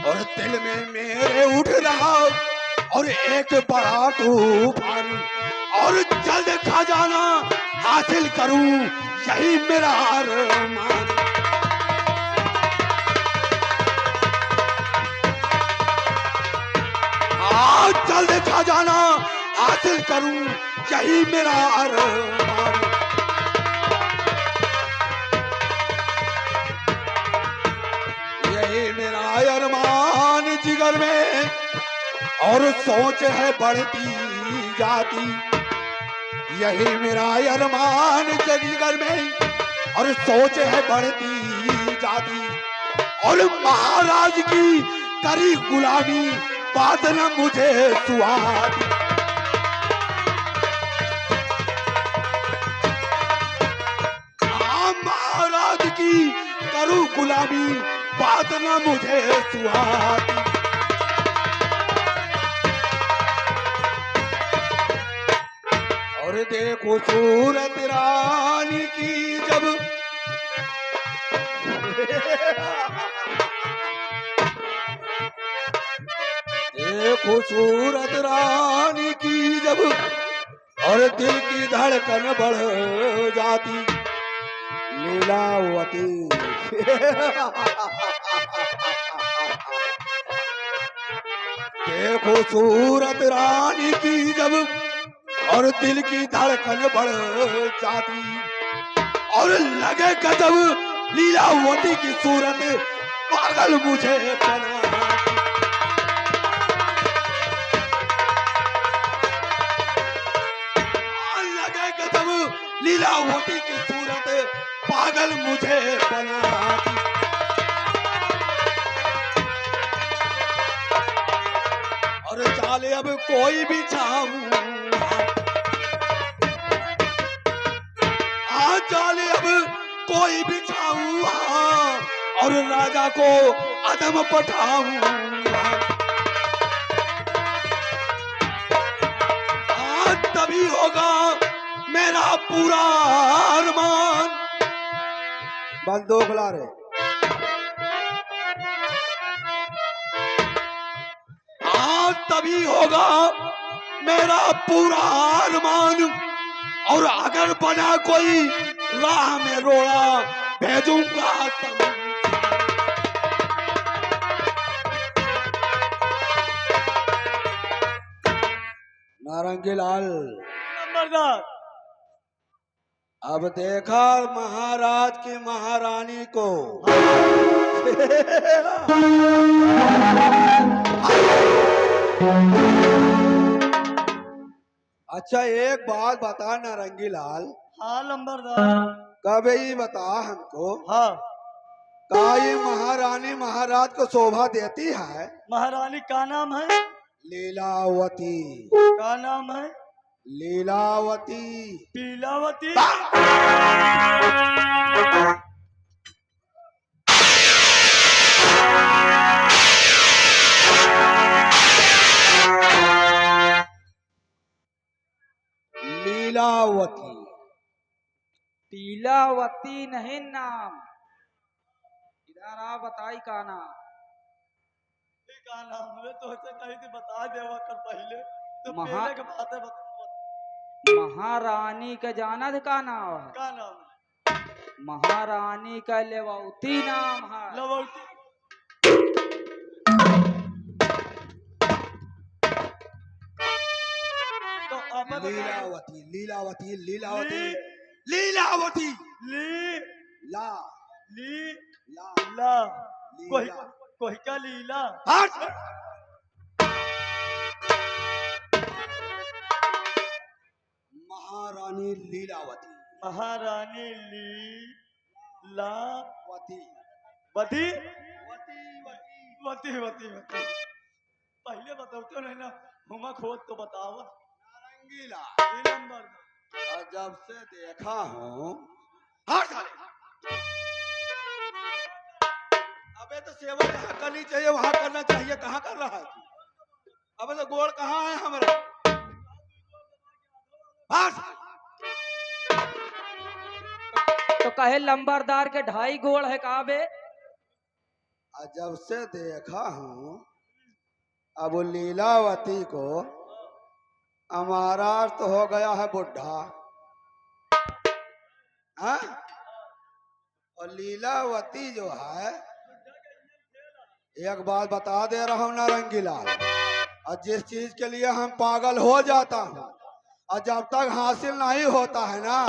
और दिल में मेरे उठ रहा और एक बड़ा तूफान, और जल्द खजाना हासिल करूं यही मेरा अरमान। आज जल्द खजाना हासिल करूं यही मेरा अरमान। यही मेरा अरमान जिगर में और सोच है बढ़ती जाती। यही मेरा अरमान जिगर में और सोच है बढ़ती जाती। और महाराज की करी गुलामी बात न मुझे सुहाती। महाराज की करूं गुलामी बात न मुझे सुहाती। और देखो सूरत रानी की जब देखो सूरत रानी की जब और दिल की धड़कन बढ़ जाती। लीलावती देखो सूरत रानी की जब और दिल की धड़कन बढ़ जाती। और लगे गजब लीलावती की सूरत पागल मुझे बनाती। लगे गजब लीलावती की सूरत पागल मुझे बनाती। और चाले अब कोई भी चाहूं चाले अब कोई भी चाहूं और राजा को अदम पठाऊं। तभी होगा मेरा पूरा अरमान। बंदूक ला रे। तभी होगा मेरा पूरा अरमान। और अगर बना कोई राह में रोड़ा भेजूंगा नारंगी लाल। नंबरदार अब देखा महाराज की महारानी को। अच्छा एक बात बता नारंगी लाल। हाँ नंबरदार। कभी ही बता हमको। हाँ का ये महारानी महाराज को शोभा देती है? महारानी का नाम है? लीलावती। का नाम है? लीलावती। पीलावती। लीलावती। पीलावती नहीं नाम। इधर आ बताई का नाम। का नाम है तो ऐसे कहीं थी बता देवा कर पहले तो महा- पहले के बातें बता। महारानी का जानत का नाम है? का नाम है? महारानी का लेवती नाम है। लवौटी। तो अब लीलावती लीलावती लीलावती लीलावती। ली ला ली ला ला कोई लीला। कोई का लीला। हट। महारानी लीलावती। महारानी लीला वती वती वती वती। वती वती वती। पहले बताओ तो नहीं ना हुमा खोद तो बताओ। नारंगीला। ये नंबर और जब से देखा हूँ हट साले। अबे तो सेवा जहाँ करनी चाहिए वहाँ करना चाहिए। कहाँ कर रहा है? अबे तो गोड़ कहाँ है हमारा? हट साले। कहे लंबरदार के 2.5 गोड़ है का बे? और जब से देखा हूँ अब वो लीलावती को, हमारा तो हो गया है बुढ़ा। हाँ? और लीलावती जो है, एक बात बता दे रहा हूँ नारंगी लाल, और जिस चीज के लिए हम पागल हो जाता हूँ और जब तक हासिल नहीं होता है ना,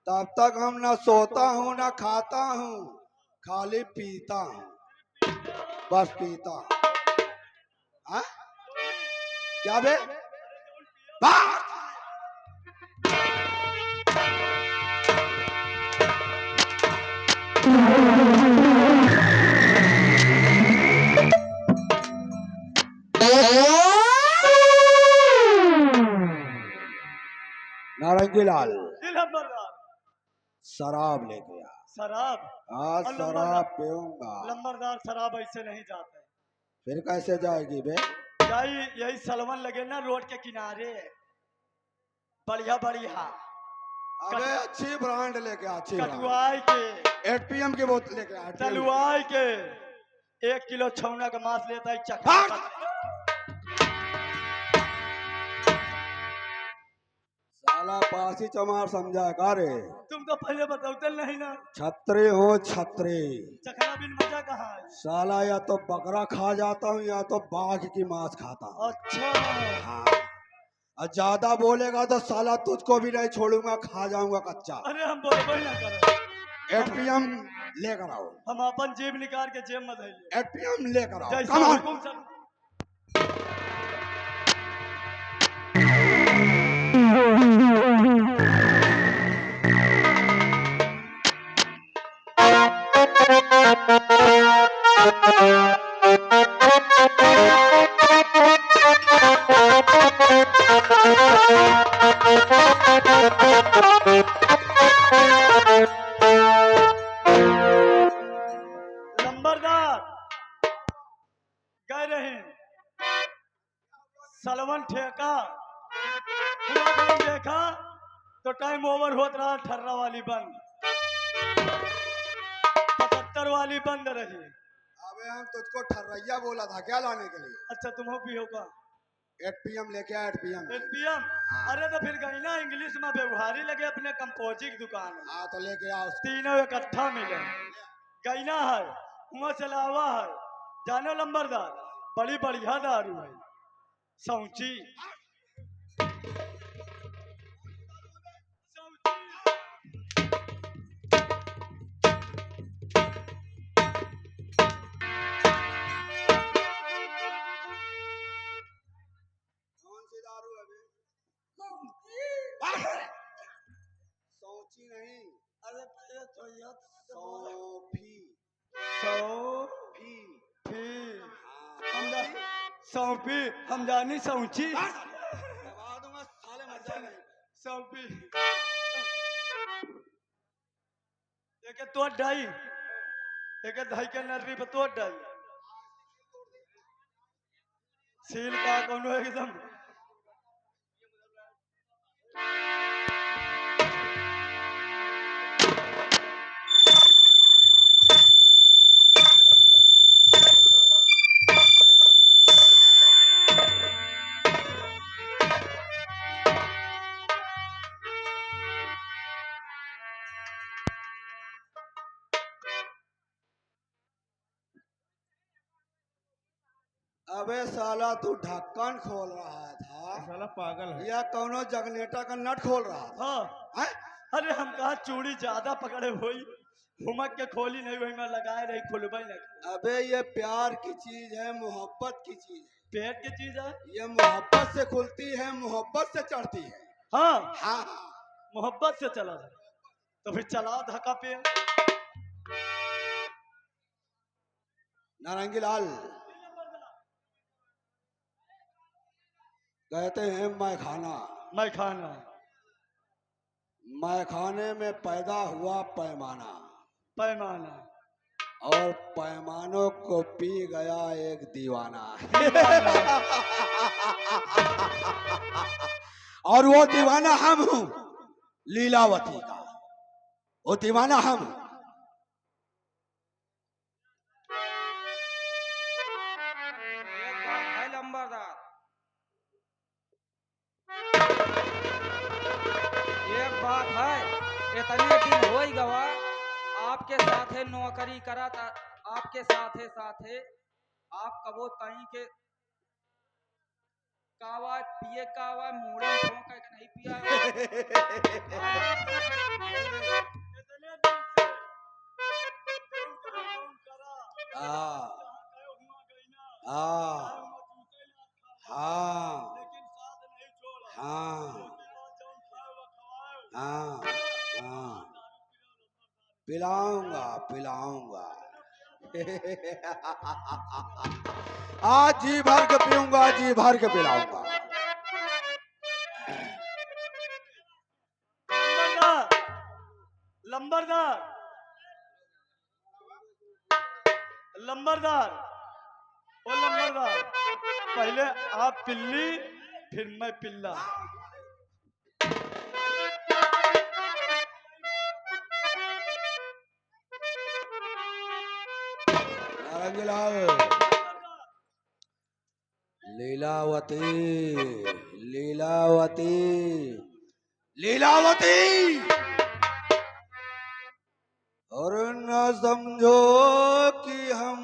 तब तक हम ना सोता हूँ ना खाता हूँ, खाली पीता हूँ, बस पीता हूँ। हाँ? क्या बे? बाहर! नारंगी लाल शराब लेके आ। शराब? आज और शराब पीऊंगा। लंबरदार शराब ऐसे नहीं जाते। फिर कैसे जाएगी बे? यही सलवन लगे ना रोड के किनारे, बढ़िया बढ़िया अबे अच्छी ब्रांड लेके आ, अच्छी ब्रांड। कटुआई के 8 PM की बोतल लेके आ। तलुआई के 1 किलो छौना का मांस लेता है चखा। हाँ। साला पासी चमार समझा का रे? तुम तो पहले बताते नहीं ना। छतरी हो छतरी। चखना बिन मजा कहाँ है? साला या तो बकरा खा जाता हूँ या तो बाघ की मांस खाता हूँ। अच्छा। हाँ। और ज्यादा बोलेगा तो साला तुझको भी नहीं छोड़ूंगा, खा जाऊंगा कच्चा। अरे हम बोलबे ना करो। 8 PM लेकर आओ। हम अपन जेब निकाल के जेब में धइले। 8 PM लेकर आओ। जैसा Come on. हुकुम सब। लंबरदार गए रहे सलवन ठेका, पूरा दिन देखा तो टाइम ओवर होत रहा। 18 वाली बंद, 75 वाली बंद रही। अबे हम तुझको ठर्रैया बोला था क्या लाने के लिए? अच्छा तुम भी होगा। 8 PM लेके आ, 8 PM। 8 PM? अरे तो फिर गई ना इंग्लिश में व्यवहारी लगे अपने कंपोजिट दुकान में। हाँ तो लेके आओ। तीनों इकट्ठा मिले। गईना है, वहाँ से लावा है। जानो लंबरदार, बड़ी बढ़िया दारू है, सौची। कौन सी दारू है बे? सौची नहीं, अरे पहले तो ये सौफी। सौफी हाँ। सौंपी हम जानी सौची। दबा दूंगा साले, मर जाएगा। सौंपी एक तो ढाई, एक ढाई के नर्री पे तो ढाई सील का कोनो एकदम। अबे साला तू ढक्कन खोल रहा था साला पागल है। या कौनो जगनेटा का नट खोल रहा था? हाँ, हैं? अरे हम कहा चूड़ी ज्यादा पकड़े हुई, घुमक के खोली नहीं हुई, मैं लगाए रही खुलबई नहीं। अबे ये प्यार की चीज है, मोहब्बत की चीज है। पेट की चीज है। ये मोहब्बत से खुलती है, मोहब्बत से चढ़ती है। हाँ हाँ। मोहब्बत से चला था तो फिर चला धक्का पे। नारंगी लाल कहते हैं मैखाना, मैखाना, मैखाने में पैदा हुआ पैमाना, पैमाना, और पैमानों को पी गया एक दीवाना। और वो दीवाना हम हूं लीलावती का। वो दीवाना हम। एक बात है लंबरदार, एक बात है, इतने दिन हो ही गवा आपके साथे नौकरी करा था, आपके साथे साथे आप कबो तई के कावा पिए कावा मुड़न ठोंका के नहीं पिया। हाँ हाँ हाँ हाँ हाँ हाँ, पिलाऊंगा पिलाऊंगा। आज जी भर के पीऊंगा, जी भर के पिलाऊंगा। लंबरदार, लंबरदार, ओ लंबरदार, पहले आप पिल्ली फिर मैं पिल्ला। नारंगीलाल, लीलावती लीलावती लीलावती, और न समझो कि हम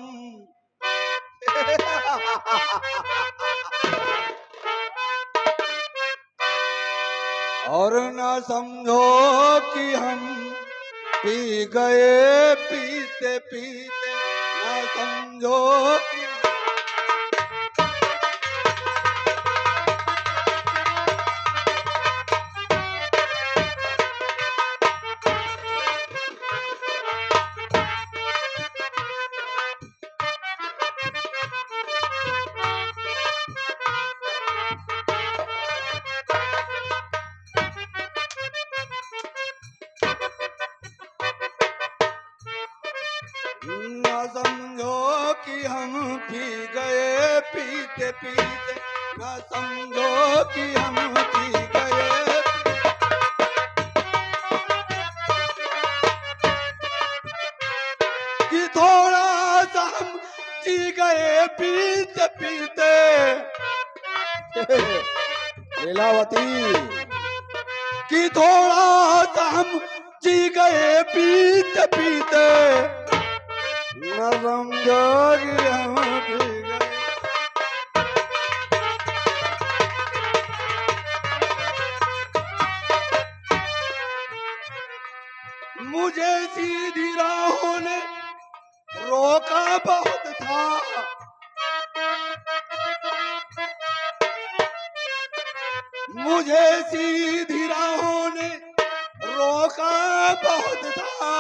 और न समझो कि हम पी गए पीते पीते, न समझो कि न समझो कि हम पी गए पीते पीते, न समझो कि हम पी गए, कि थोड़ा सा हम जी गए पीते पीते। लीलावती, कि थोड़ा सा हम जी गए पीते पीते, न समझो कि हम पी गए। मुझे सीधी राहों ने रोका बहुत था, मुझे सीधी राहों ने रोका बहुत था,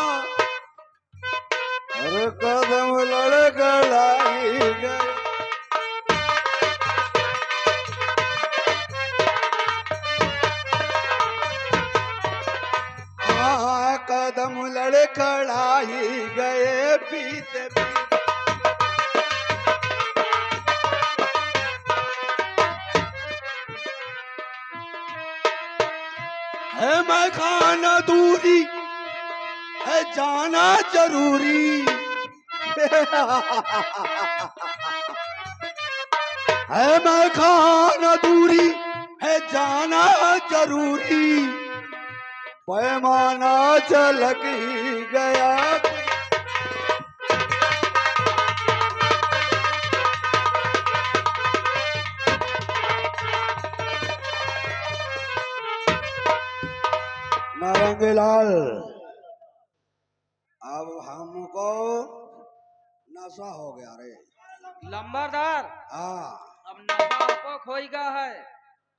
और कदम लड़खड़ाई गए। हाँ, कदम लड़खड़ाई गए पीते पीते। है मैं खाना दूरी, है जाना जरूरी। है मैं खाना दूरी, है जाना जरूरी, पैमाना झलक ही गया। नारंगीलाल, अब हमको नशा हो गया रे। लंबरदार, हाँ, अब नशा आपको खोएगा है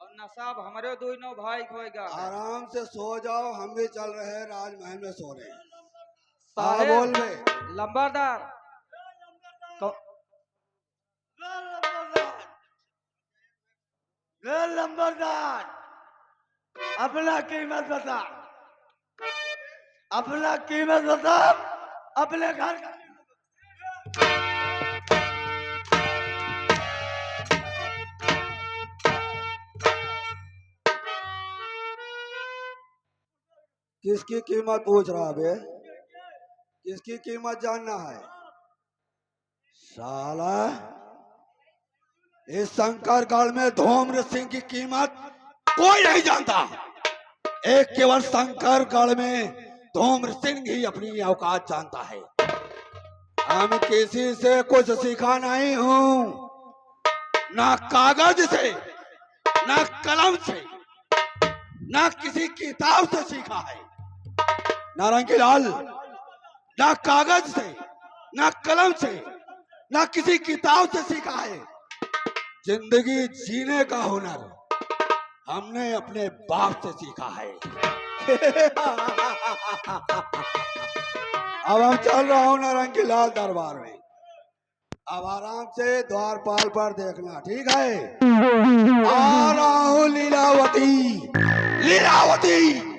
और नशा अब हमारे दोनों भाई खोएगा है। आराम से सो जाओ, हम भी चल रहे हैं राजमहल में सोने। हाँ साहेब, बोल बे। लंबरदार, लंबरदार, अपना कीमत बता, अपना कीमत बता, अपने घर का किसकी कीमत पूछ रहा बे? किसकी कीमत जानना है? साला इस शंकरगढ़ में धूम्र सिंह की कीमत कोई नहीं जानता। एक केवल शंकरगढ़ में धूम्र सिंह ही अपनी औकात जानता है। हम किसी से कुछ सीखा नहीं हूं, ना कागज से, ना कलम से, ना किसी किताब से सीखा है। नारंगी लाल, ना कागज से, ना कलम से, ना किसी किताब से सीखा है। जिंदगी जीने का हुनर हमने अपने बाप से सीखा है। अब हम चल रहा हूँ नारंगी लाल दरबार में। अब आराम से द्वारपाल पर देखना, ठीक है? आ रहा हूँ लीलावती, लीलावती।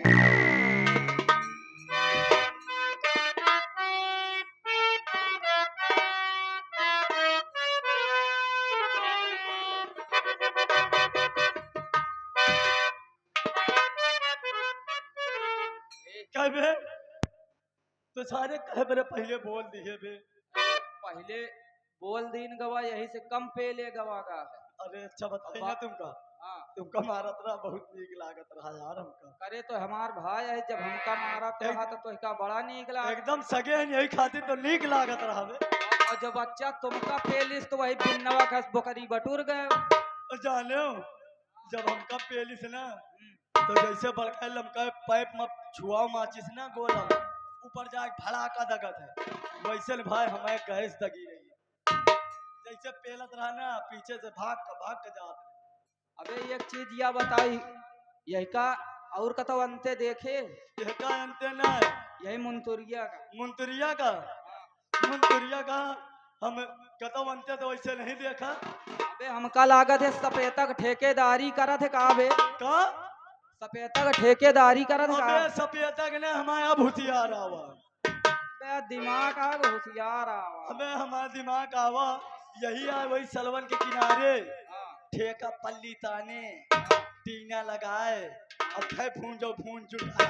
कह बे तो सारे कह बरे पहले बोल दिए बे। पहले बोल दीन गवा, यही से कम पेले गवा का है। अरे अच्छा बताइए ना तुमका, हाँ तुमका मारत रहा बहुत नीक लागत रहा यार हमका। करे तो हमार भाई है, जब हमका मारा तो रहा तो इसका बड़ा नीक लगा। एकदम सगे हैं यही खातिर तो नीक लागत रहा बे। और जब बच्चा तुमका पेलिस तो वही बिन्नवा खस बोकरी बटूर गए। और जाने हो, जब हमका पेलिस ना तो जैसे बड़का लमका पाइप में छुआओ माचिस ना गोला ऊपर जाके भड़ाका दगत है, वैसे भाई हमारे गैस दगी रही है। जैसे पेलत रहा ना पीछे से भाग के जात रहे। अबे एक चीज या बताई, यही का और कतो अंते देखे? यह का अंते ना यही मुंतुरिया का। मुंतरिया का, मुंतरिया का हम कतो अंते तो वैसे नहीं देखा। अबे हमका लागत है सपेता का ठेकेदारी करत है का बे? का सपेता का ठेकेदारी करत है अबे का? सपेता के ने हमारा भूतियार आवा। बे दिमाग आ होशियार आवा। अबे हमारा दिमाग आवा यही आए वही सलवन के किनारे हाँ, ठेका पल्ली ताने टीना लगाए अब थे फून जुटा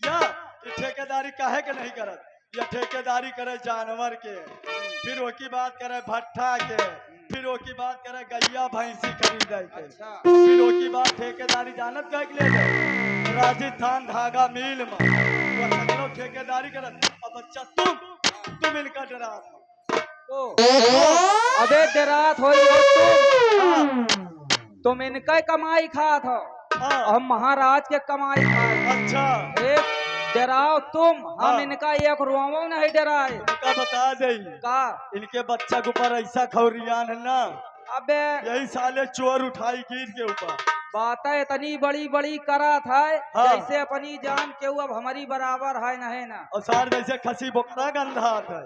या ये ठेकेदारी काहे के नहीं करत? या ठेकेदारी करे जानवर के, फिर वो की बात करे भट्ठा के, फिर वो की बात करे गैया भैंसी खरीदे के, अच्छा फिर वो की बात ठेकेदारी जानत कह के ले जाए राजस्थान धागा मिल में वो सगलो ठेकेदारी करत। अब बच्चा तुम इनका डरा तो अबे डरात हो तुम इनका कमाई खात हो, हाँ हम महाराज के कमाई खात। अच्छा एक डराओ तुम, हम हाँ। इनका एक रोवो नहीं डराए का बता दे का। इनके बच्चा के ऊपर ऐसा खौरियान है ना, अबे यही साले चोर उठाई गिर के ऊपर बातें इतनी बड़ी बड़ी करा था हाँ। जैसे अपनी जान के अब हमारी बराबर है नहीं ना। और सार जैसे खसी बोकरा गंधा है।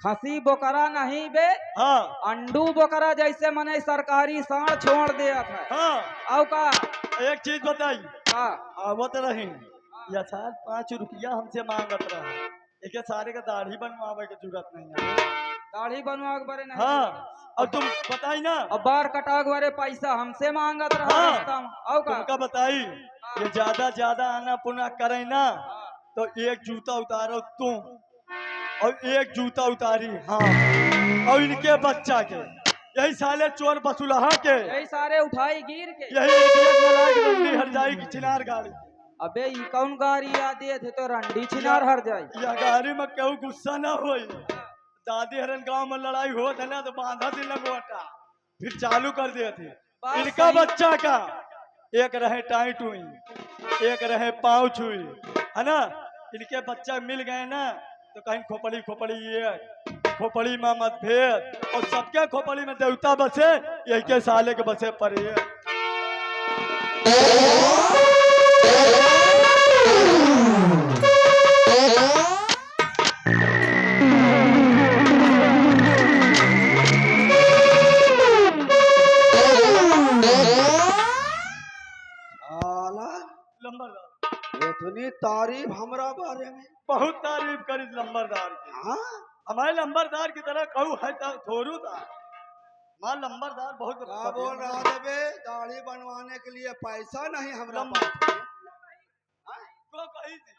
खसी बोकरा नहीं बे, हाँ अंडू बोकरा जैसे मने सरकारी साण छोड़ दिया था। हाँ औ का एक चीज बताई, हाँ आवत रही या साल 5 रुपया हमसे मांगत रहा, एक सारे का दाढ़ी बनवावे की जरूरत नहीं है। दाढ़ी बनवा के बारे नहीं। हाँ और तुम बताई ना अब बार कटा के बारे पैसा हमसे मांगत रहा हाँ। रास्ता में। औ का तुमका बताई ये ज्यादा आना पुना करे ना तो एक जूता उतारो तुम और एक जूता उतारी हाँ और इनके बच्चा के, यही साले चोर बसुलहा के, यही सारे उठाई गिर के। यही इडियट वाला की रंडी हर जाएगी चिनार गाड़ी। अबे ये कौन गाड़ी याद थे तो रंडी छिनार हर जाए। या गाड़ी में क्यों गुस्सा ना होई, दादी हरन गांव में लड़ाई हो था ना तो बांधा दिल लगवाटा फिर चालू कर दिए थे। बात इनका सही। बच्चा का एक रहे टाइट हुई एक रहे पाँव छुई है ना, इनके बच्चा मिल गए ना तो कहीं खोपड़ी ये खोपड़ी में मतभेद और सबके खोपड़ी में देवता बसे, यही के साले के बसे पड़े। इतनी तारीफ हमरा बारे में बहुत तारीफ करी लंबरदार की। हाँ हमारे लंबरदार की तरह कहूँ है तो थोरू था मां लंबरदार बहुत क्या बोल रहा है बे? दाढ़ी बनवाने के लिए पैसा नहीं हमरा लंबा- पास। को कही थी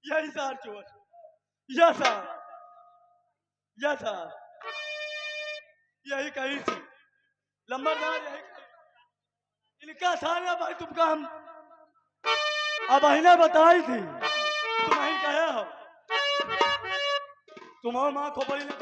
यही सार चोर यह सार यह सार यही कही थी लंबरदार यही कही। इनका सारा भाई तुमका हम अब अहिने बताई थी तुम अही कहे हो तुम्हारी माँ खोपड़ी ने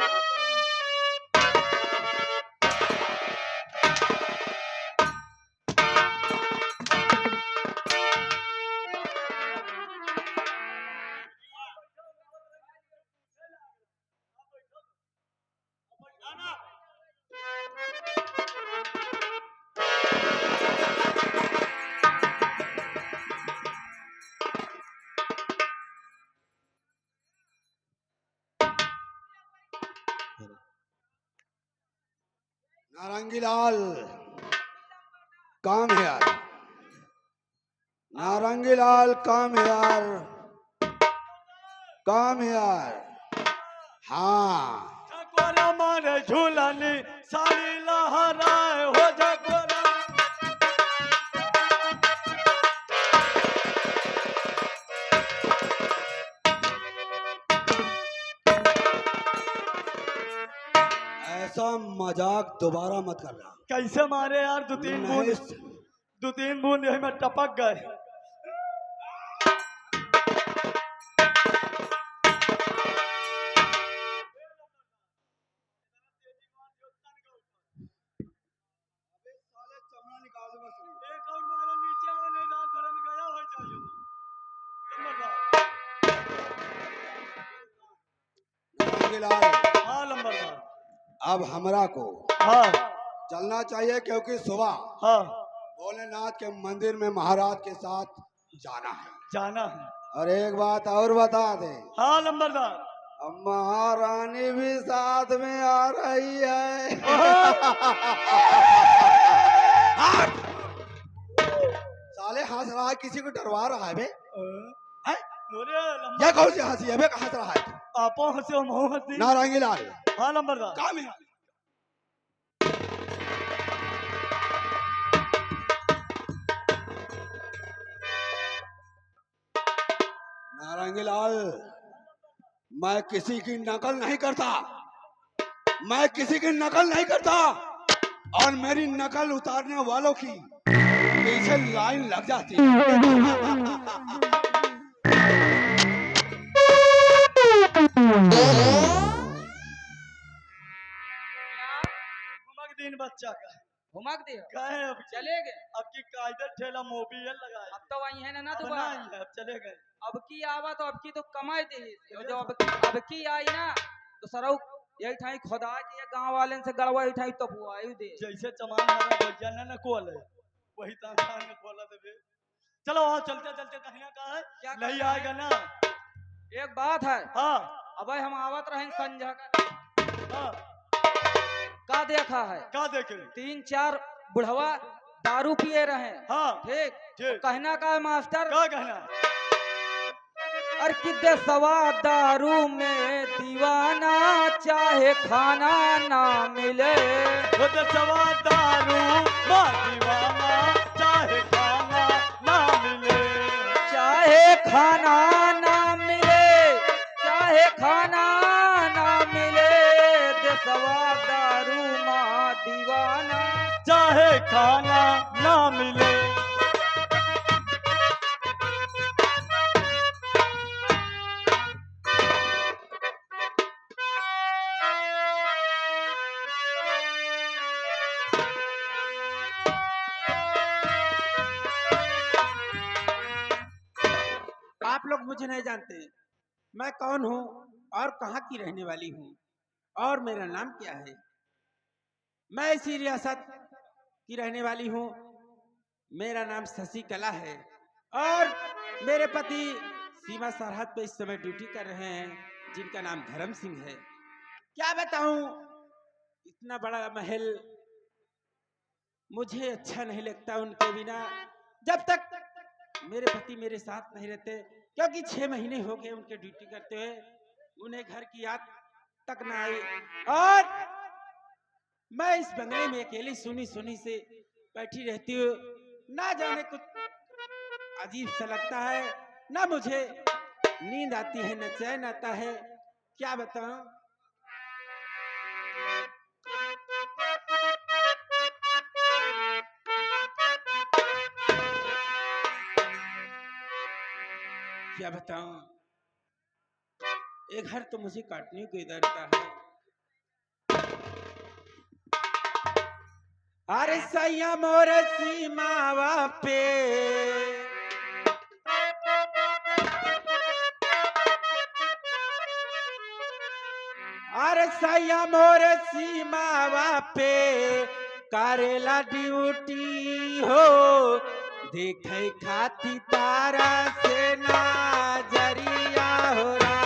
नारंगी लाल काम है यार, नारंगी लाल काम है यार, काम है यार। हाँ झकोरा मारे झूलानी साड़ी लहराए हो झकोरा ऐसा मजाक दोबारा मत करना। कैसे मारे यार दो तीन बूंद यही में टपक गए। एक और मारो नीचे आवे नहीं रात भर में गया हो जाइए नारंगी लाल हाँ लंबरदार अब हमरा को हाँ चलना चाहिए क्योंकि सुबह हाँ भोलेनाथ के मंदिर में महाराज के साथ जाना है। जाना है और एक बात और बता दे, हाँ लंबरदार अब महारानी भी साथ में आ रही है। साले हंस रहा है, किसी को डरवा रहा है बे? हैं? अरे ये कौन सी हंसी है बे? हंस रहा है आपो हंसे हम हंसी नारंगी लाल हाँ लंबरदार काम है। नारंगी लाल मैं किसी की नकल नहीं करता, मैं किसी की नकल नहीं करता, और मेरी नकल उतारने वालों की पीछे लाइन लग जाती है। घुमक दिन बच्चा का घुमक दे कहे अब चले गए। अब की कायदे ठेला मोबियल लगाए अब तो वही है ना अब दोबारा। नहीं है, अब चले गए अब की आवा तो अब की तो कमाई दे जो अब की आई ना तो सरऊ यही ठाई खुदा के गांव वाले से गड़वा यही ठाई तो हुआ दे। जैसे चमान मारा भैया ना कोल है वही तान में खोला देवे। चलो हाँ चलते चलते कहीं का है क्या नहीं करना आएगा ना। एक बात है हाँ अब हम आवत रहे संझा का हाँ का देखा है क्या देखे 3-4 बुढ़वा दारू पिए रहे हाँ ठीक ठीक कहना का है मास्टर क्या कहना अर किदे सवा दारू में दीवाना चाहे खाना ना मिले खुद सवा दारू माँ दीवाना चाहे खाना ना मिले चाहे खाना ना मिले चाहे खाना ना मिले देसवा दारू माँ दीवाना चाहे खाना ना मिले। आप लोग मुझे नहीं जानते मैं कौन हूँ और कहाँ की रहने वाली हूँ और मेरा नाम क्या है। मैं इसी रियासत की रहने वाली हूँ, मेरा नाम शशि कला है और मेरे पति सीमा सरहद पे इस समय ड्यूटी कर रहे हैं जिनका नाम धर्म सिंह है। क्या बताऊं, इतना बड़ा महल मुझे अच्छा नहीं लगता उनके बिना, जब तक मेरे पति मेरे साथ नहीं रहते, क्योंकि 6 महीने हो गए उनके ड्यूटी करते हुए, उन्हें घर की याद तक ना आई और मैं इस बंगले में अकेली सुनी सुनी से बैठी रहती हूँ। ना जाने कुछ अजीब सा लगता है, ना मुझे नींद आती है न चैन आता है, क्या बताऊं। क्या बताऊं, एक घर तो मुझे काटने को डरता है। अरे सैया मोर सीमावा पे अरे सैया मोर सीमावा पे करेला ड्यूटी हो, देखे खाती तारा से नजरिया हो रहा।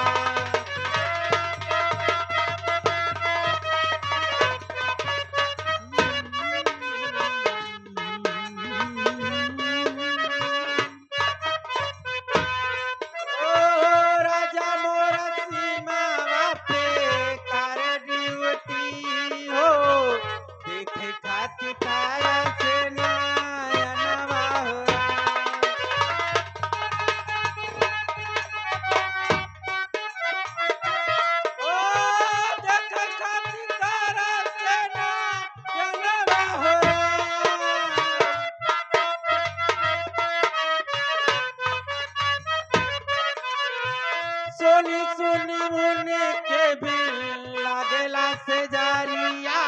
ओ राजा मोर सीमावा पे कर ड्यूटी हो, देखे खाती तारा से नयनवा हो ओ देखे खाती तारा से नयनवा हो सोनी सोनी मुने के बिल लागेला से जारिया,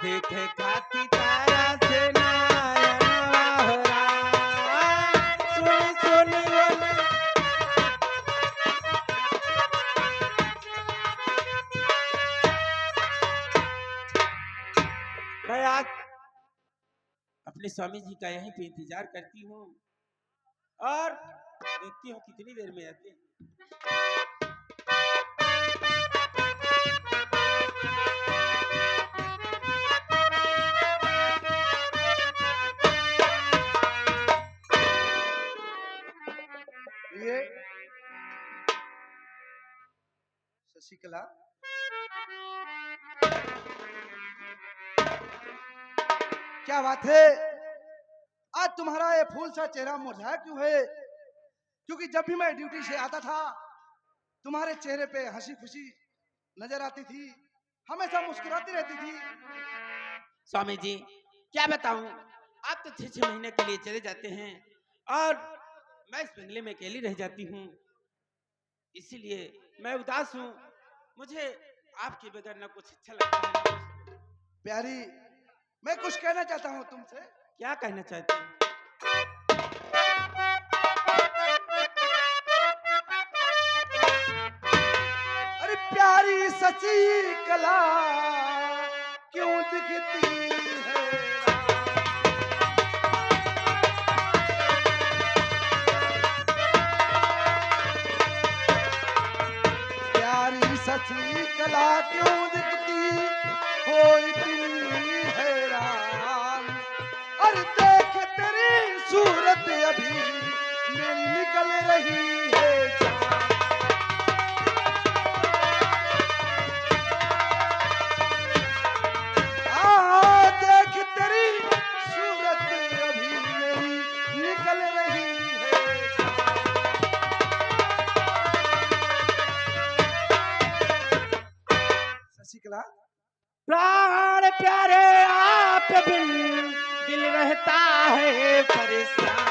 देखे खाती तारा से नयनवा हो रहा। सोनी सोनी मुने मैं आज अपने स्वामी जी का यहीं पे इंतजार करती हूँ और देखती हूँ कितनी देर में आते हैं। ये शशिकला, क्या बात है, आज तुम्हारा ये फूल सा चेहरा मुरझाया क्यों है? क्योंकि जब भी मैं ड्यूटी से आता था तुम्हारे चेहरे पे हंसी खुशी नजर आती थी, हमेशा मुस्कुराती रहती थी। स्वामी जी क्या बताऊं, आप तो 6-6 महीने के लिए चले जाते हैं और मैं इस बंगले में अकेली रह जाती हूँ, इसीलिए मैं उदास हूँ। मुझे आपके बगैर ना कुछ अच्छा लगता है ना कुछ। प्यारी, मैं कुछ कहना चाहता हूँ तुमसे। क्या कहना चाहते हैं? अरे प्यारी शशिकला क्यों दिखती है? प्यारी शशिकला क्यों दिखती हो इतनी हैरान? अरे देख तेरी सूरत अभी मेरी निकल रही है जान। देख तेरी सूरत अभी मेरी निकल रही है। शशिकला, प्राण प्यारे आप बिन दिल रहता है परेशान।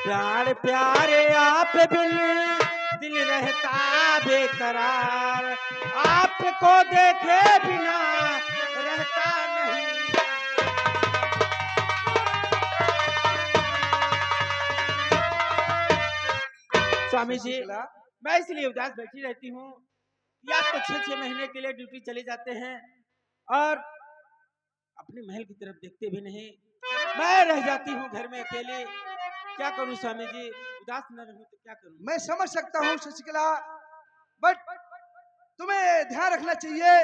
प्राण प्यारे आप बिन दिल रहता बेकरार, आपको देखे बिना रहता नहीं। स्वामी जी शशिकला, मैं इसलिए उदास बैठी रहती हूँ कि आप तो 6-6 महीने के लिए ड्यूटी चले जाते हैं और अपने महल की तरफ देखते भी नहीं। मैं रह जाती हूँ घर में अकेले, क्या करूँ स्वामी जी, उदास न रहूं तो क्या करूँ। मैं समझ सकता हूँ शशिकला, बट तुम्हें ध्यान रखना चाहिए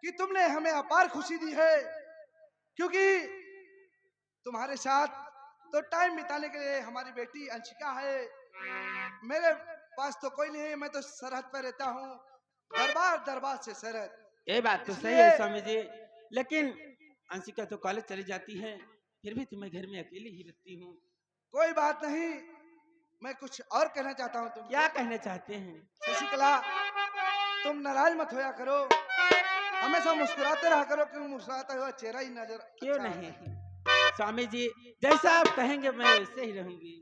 कि तुमने हमें अपार खुशी दी है, क्योंकि तुम्हारे साथ तो टाइम बिताने के लिए हमारी बेटी अंशिका है। मेरे पास तो कोई नहीं है, मैं तो सरहद पर रहता हूँ, दरबार दरबार से सरहद। ये बात तो सही इसलिए- है स्वामी जी, लेकिन अंशिका तो कॉलेज चली जाती है फिर भी तुम्हें घर में अकेली ही रखती हूँ। कोई बात नहीं, मैं कुछ और कहना चाहता हूँ। तुम क्या कहना चाहते हैं? शशिकला, तुम नाराज मत होया करो, हमेशा मुस्कुराते रहा करो, क्यों मुस्कुराता हुआ चेहरा ही नजर क्यों अच्छा नहीं? आता है। स्वामी जी, जैसा आप कहेंगे मैं वैसे ही रहूंगी।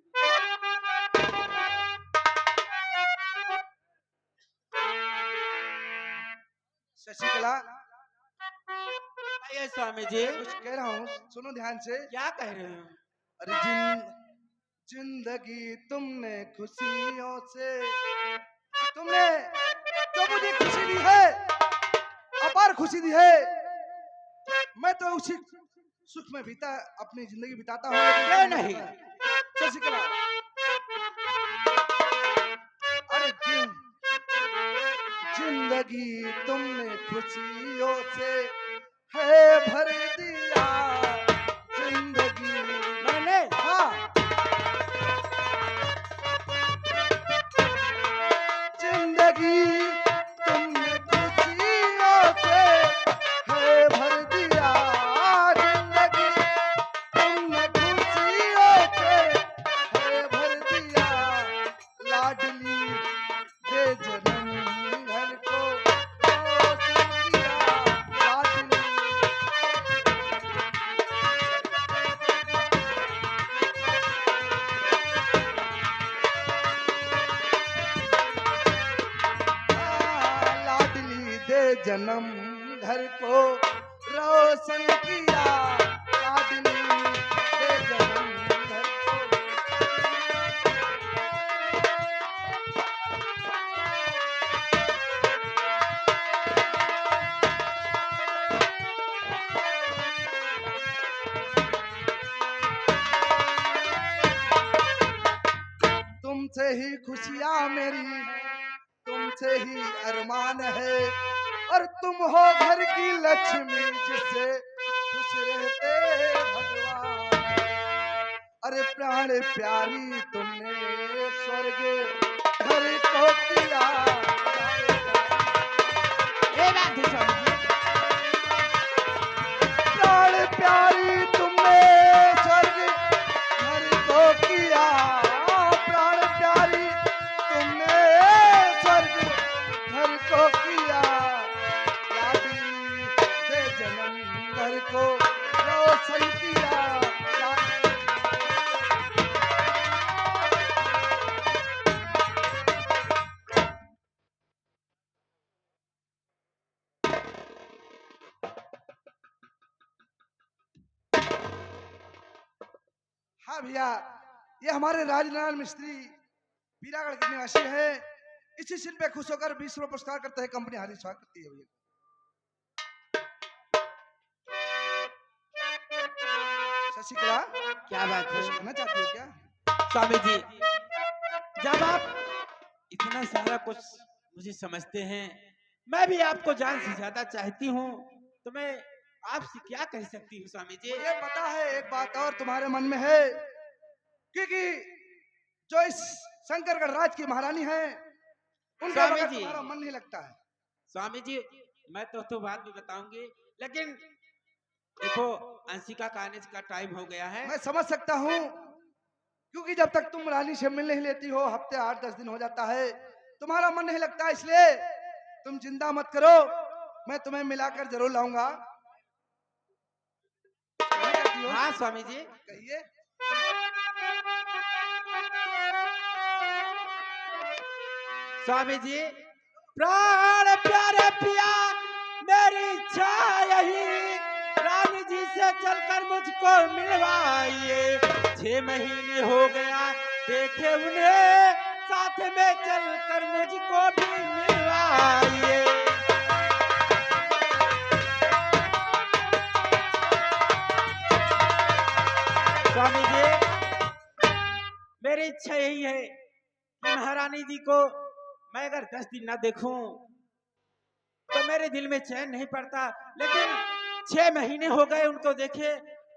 शशिकला, आइए स्वामी जी। कुछ कह रहा हूँ, सुनो ध्यान से। क्या कह रहे हो? अरे जिंदगी तुमने खुशियों से, तुमने जो मुझे खुशी दी है, अपार खुशी दी है, मैं तो उसी सुख में बीता अपनी जिंदगी बिताता हूँ। क्यों नहीं? शशिकला, अरे जिंदगी तुमने खुशियों से है भर दिया, जिंदगी मैंने? हाँ, जिंदगी तुमने खुशियों से है भर दिया, जिंदगी तुमने खुशियों से है भर दिया, लाडली दे जन्म घर को रोशन किया, लाडली। लाडली दे जन्म घर को रोशन किया, लाडली दे जन्म घर को। तुमसे ही खुशियाँ मेरी, तुमसे ही अरमान है, और तुम हो घर की लक्ष्मी जिससे खुश रहते भगवान। अरे प्राण प्यारी तुमने स्वर्ग घर को किया, ये बात है स्वामी जी। प्राण प्यारी तुमने स्वर्ग घर को किया, प्राण प्यारी तुमने स्वर्ग घर को किया, लाडली दे जन्म घर को रोशन किया, हाँ भैया, ये हमारे राजनारायण मिस्त्री पीरागढ़ के निवासी है। इसी सीन पे खुश होकर 20 रुपये पुरस्कार करते हैं, कंपनी हार्दिक स्वागत करती है भैया। शशिकला, क्या बात है? कुछ कहना चाहती हो क्या? स्वामी जी, जब आप इतना सारा कुछ मुझे समझते हैं, मैं भी आपको जान से ज्यादा चाहती हूँ, तो मैं आपसे क्या कह सकती हूँ स्वामी जी? मुझे पता है एक बात और तुम्हारे मन में है, क्योंकि जो इस शंकरगढ़ राज की महारानी है, उनका स्वामी बगैर जी। तुम्हारा मन नहीं लगता है। स्वामी जी, मैं तो बात भी बताऊंगी, लेकिन देखो अंशिका का आने का टाइम हो गया है। मैं समझ सकता हूँ, क्योंकि जब तक तुम रानी से मिल नहीं लेती हो, हफ्ते 8-10 दिन हो जाता है, तुम्हारा मन नहीं लगता, इसलिए तुम चिंता मत करो, मैं तुम्हें मिलाकर जरूर लाऊंगा। क्या कहती हो? हाँ स्वामी जी। कहिए। स्वामी जी, प्राण प्यारे पिया, मेरी इच्छा यही, रानी जी से चलकर मुझको मिलवाइए। 6 महीने हो गया देखे उन्हें, साथ में चलकर मुझको भी मिलवाइए। स्वामी जी, मेरी इच्छा यही है कि महारानी जी को मैं अगर 10 दिन ना देखूं तो मेरे दिल में चैन नहीं पड़ता, लेकिन 6 महीने हो गए उनको देखे।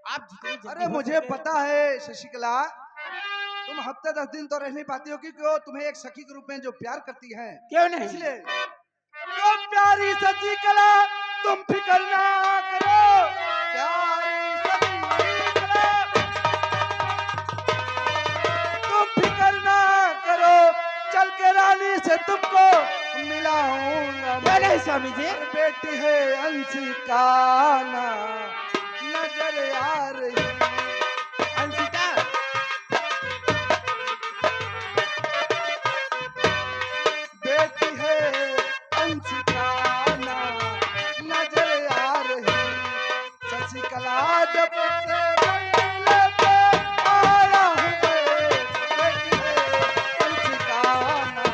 आप जितनी जल्दी अरे हो मुझे सके- पता है शशिकला, तुम हफ्ते 10 दिन तो रह नहीं पाती हो, क्योंकि वो तुम्हें एक सखी के रूप में जो प्यार करती है, क्यों नहीं? इसलिए तो प्यारी शशिकला तुम फिक्र ना करो, प्यारी शशिकला जाऊंगा क्यों नहीं स्वामी जी? बेटी है अंशिका ना नजर आ रही। अंशिका, बेटी है अंशिका ना नजर आ रही। शशिकला जब से मंगल पे आया हूँ मैं, बेटी है अंशिका ना।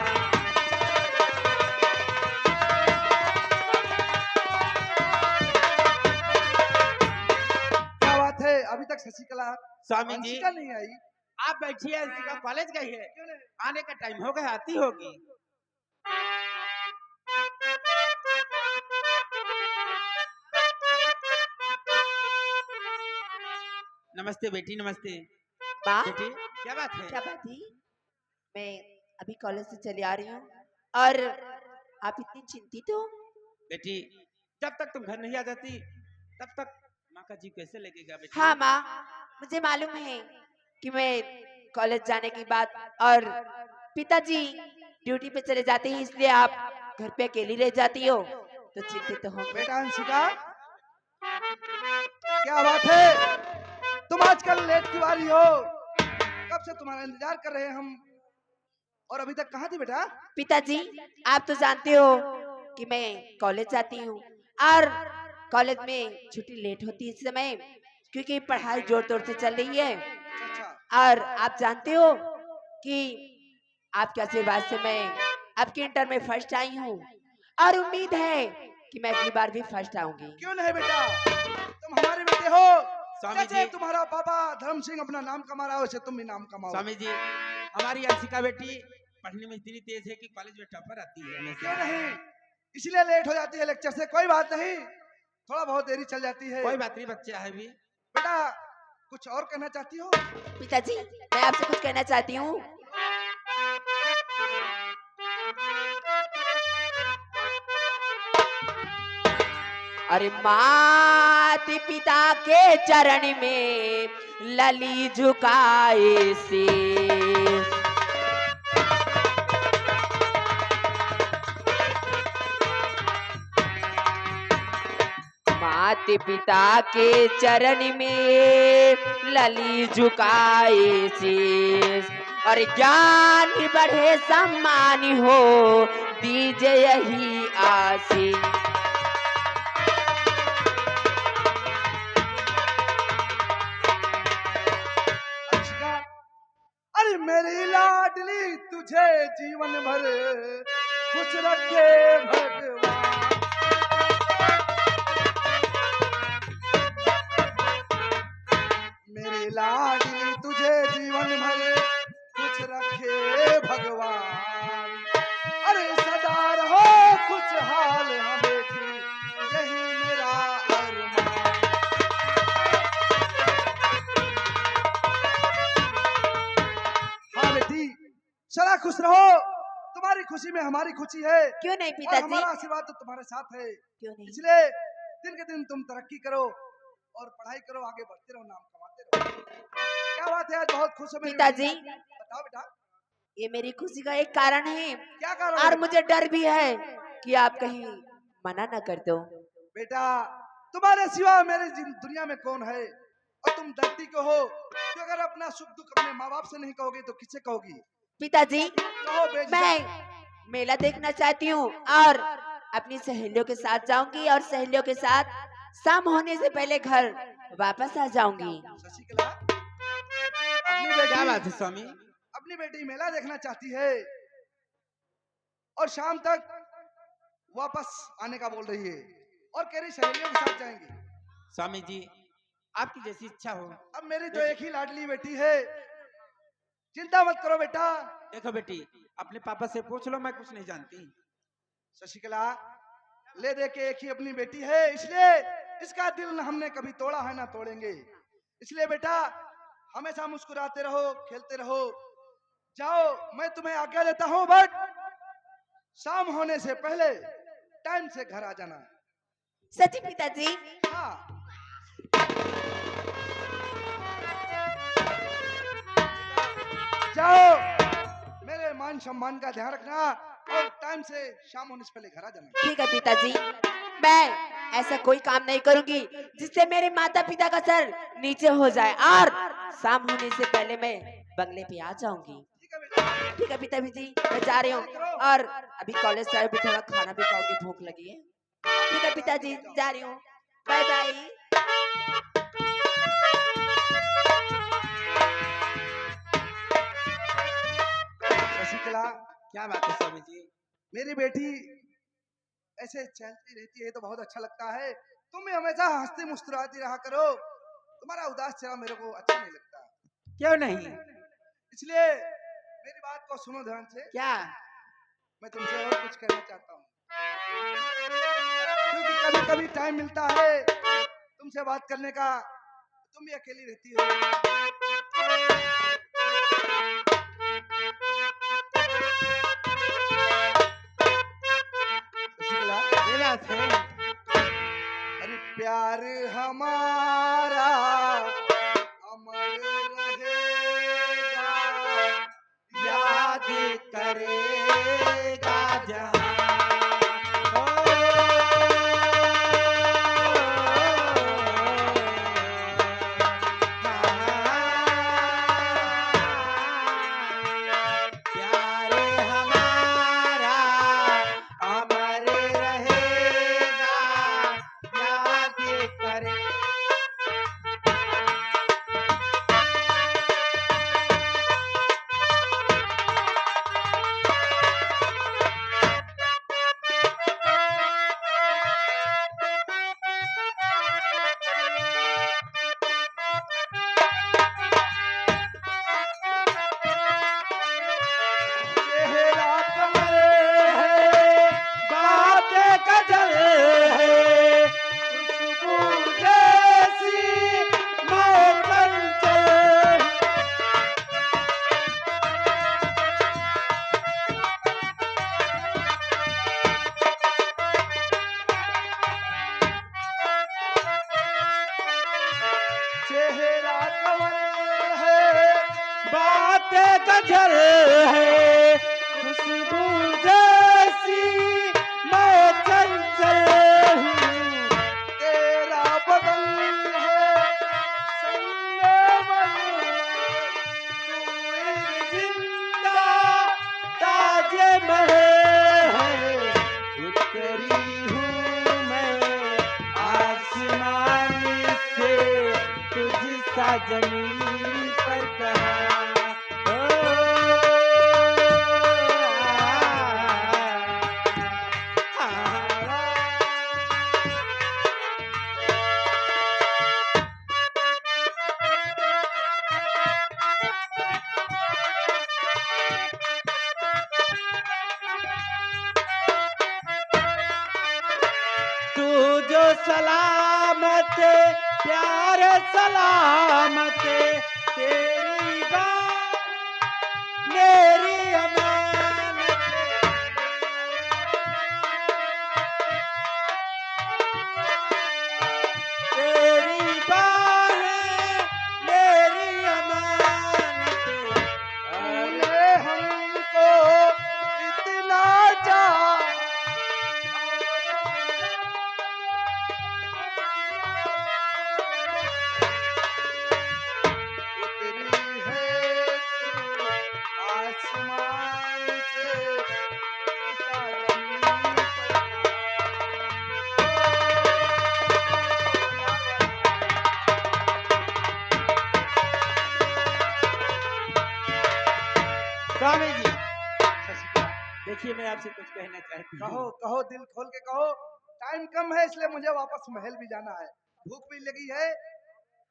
क्या बात है, अभी तक शशिकला स्वामी जी अंशिका नहीं आई? आप बैठिए। अंशिका कॉलेज गई है, क्यों नहीं? आने का टाइम हो गया, आती होगी। नमस्ते बेटी, नमस्ते। माँ, बेटी क्या बात है? क्या बात है? मैं अभी कॉलेज से चली आ रही हूँ और आप इतनी चिंतित हो? बेटी जब तक तुम घर नहीं आ जाती तब तक माँ का जी कैसे लगेगा बेटी? हाँ माँ, मुझे मालूम है कि मैं कॉलेज जाने के बाद और पिताजी ड्यूटी पे चले जाते हैं, इसलिए आप घर पे अकेली रह जाती हो, तो चिंतित तो होंगे। बेटा अंशिका, क्या बात है, तुम आजकल लेट क्यों आ रही हो? कब से तुम्हारा इंतजार कर रहे हैं हम, और अभी तक कहाँ थी बेटा? पिताजी, आप तो जानते हो कि मैं कॉलेज जाती हूँ और कॉलेज में छुट्टी लेट होती है इस समय, क्योंकि पढ़ाई जोर तोर से चल रही है। अच्छा, और आप जानते हो कि आपके आशीर्वाद से मैं आपके इंटर में फर्स्ट आई हूँ और उम्मीद है कि मैं अगली बार भी फर्स्ट आऊंगी। क्यों नहीं बेटा, तुम हमारे बेटे हो। स्वामी जैसे जी। तुम्हारा पापा धर्म सिंह अपना नाम कमा रहा है, वैसे तुम भी नाम कमाओ। स्वामी जी, हमारी अंशिका बेटी पढ़ने में इतनी तेज है कि कॉलेज में टॉपर आती है हमेशा। क्यों नहीं, इसलिए लेट हो जाती है लेक्चर से। कोई बात नहीं, थोड़ा बहुत देरी चल जाती है। कोई बात नहीं, बच्चा है भी। बेटा कुछ और कहना चाहती हो? पिताजी, मैं आपसे कुछ कहना चाहती हूँ। अरे माता पिता के चरण में लली झुकाए से, माता पिता के चरण में लली झुकाए शीश, और ज्ञान बढ़े सम्मान हो दीजिए यही आशीष। अंशिका, अरे मेरी लाडली तुझे जीवन भर खुश रखे भगवान। मेरी लाडली तुझे जीवन भर खुश रखे भगवान। अरे सदा रहो खुशहाल हम बेटी, यही मेरा अरमान। हाँ बेटी, सदा खुश रहो, तुम्हारी खुशी में हमारी खुशी है, क्यों नहीं और पिताजी? हमारा आशीर्वाद तो तुम्हारे साथ है। क्यों नहीं? इसलिए दिन के दिन तुम तरक्की करो और पढ़ाई करो, आगे बढ़ते रहो, नाम कमाते रहो। क्या बात है, आज बहुत खुश हो मेरी पिताजी, बेटी। बताओ बेटा, ये मेरी खुशी का एक कारण है क्या कारण और है? मुझे डर भी है कि आप कहीं मना न कर दो। बेटा तुम्हारे सिवा मेरी दुनिया में कौन है, और तुम डरती क्यों हो? कि अगर अपना सुख दुख अपने माँ बाप से नहीं कहोगी तो किससे कहोगी? पिताजी, कहो बेझिझक। मैं मेला देखना चाहती हूँ और अपनी सहेलियों के साथ जाऊंगी और सहेलियों के साथ शाम होने से पहले घर वापस आ जाऊंगी। शशिकला, अपनी क्या बेटी बात है स्वामी? अपनी बेटी मेला देखना चाहती है और शाम तक वापस आने का बोल रही है, और कह रही सहेलियों के साथ जाएंगी। स्वामी जी, आपकी जैसी इच्छा हो। अब मेरी तो एक ही लाडली बेटी है, चिंता मत करो बेटा। देखो बेटी, अपने पापा से पूछ लो, मैं कुछ नहीं जानती। शशिकला, ले दे के एक ही अपनी बेटी है, इसलिए इसका दिल हमने कभी तोड़ा है ना तोड़ेंगे। इसलिए बेटा हमेशा मुस्कुराते रहो, खेलते रहो। जाओ, मैं तुम्हें आज्ञा देता हूँ, बट शाम होने से पहले टाइम से घर आ जाना। सच्ची पिताजी? हाँ, जाओ, मेरे मान सम्मान का ध्यान रखना और टाइम से शाम होने से पहले घर आ जाना। ठीक है पिताजी, मैं ऐसा कोई काम नहीं करूंगी जिससे मेरे माता पिता का सर नीचे हो जाए, और शाम होने से पहले मैं बंगले पे आ जाऊंगी। ठीक है बेटा। ठीक है पिताजी, मैं जा रही हूँ, और अभी कॉलेज से आए भी थोड़ा खाना भी खाओगे, भूख लगी है। ठीक है पिताजी, जा रही हूँ, बाय बाय। शशिकला, क्या बात है स्वामी जी? मेरी बेटी ऐसे चलती रहती है तो बहुत अच्छा लगता है। तुम भी हमेशा हंसती मुस्कुराती रहा करो। तुम्हारा उदास चेहरा मेरे को अच्छा नहीं लगता, क्यों नहीं? इसलिए मेरी बात को सुनो ध्यान से। क्या? मैं तुमसे और कुछ कहना चाहता हूँ, क्योंकि कभी कभी टाइम मिलता है तुमसे बात करने का, तुम भी अकेली रहती हो। शशिकला, ये बात है। अरे प्यार हमारा अमर रहेगा, याद करेगा जहां। प्यार हमारा अमर रहेगा, याद करे। चेहरा कमल है, बात गजल है, खुशबू जैसी मैं चंचल। चेहरा कमल है, बात गजल है, खुशबू जैसी मैं चंचल हूँ। तेरा बदन है संगमरमर, तू एक जिंदा ताजमहल है। उतरी हूँ मैं आसमान से, तुझ सा जमीन पर कहाँ। तू जो सलामत प्यार सलामत, तेरी बात मेरी अमानत। तेरी बात मेरी अमानत। तूने हमको इतना चाहा, उतरी है तू आसमान से, तुझा जमीन स्वामी जी, पर। देखिए मैं आपसे कुछ कहना चाहती हूँ। कहो कहो, दिल खोल के कहो। टाइम कम है इसलिए मुझे वापस महल भी जाना है, भूख भी लगी है।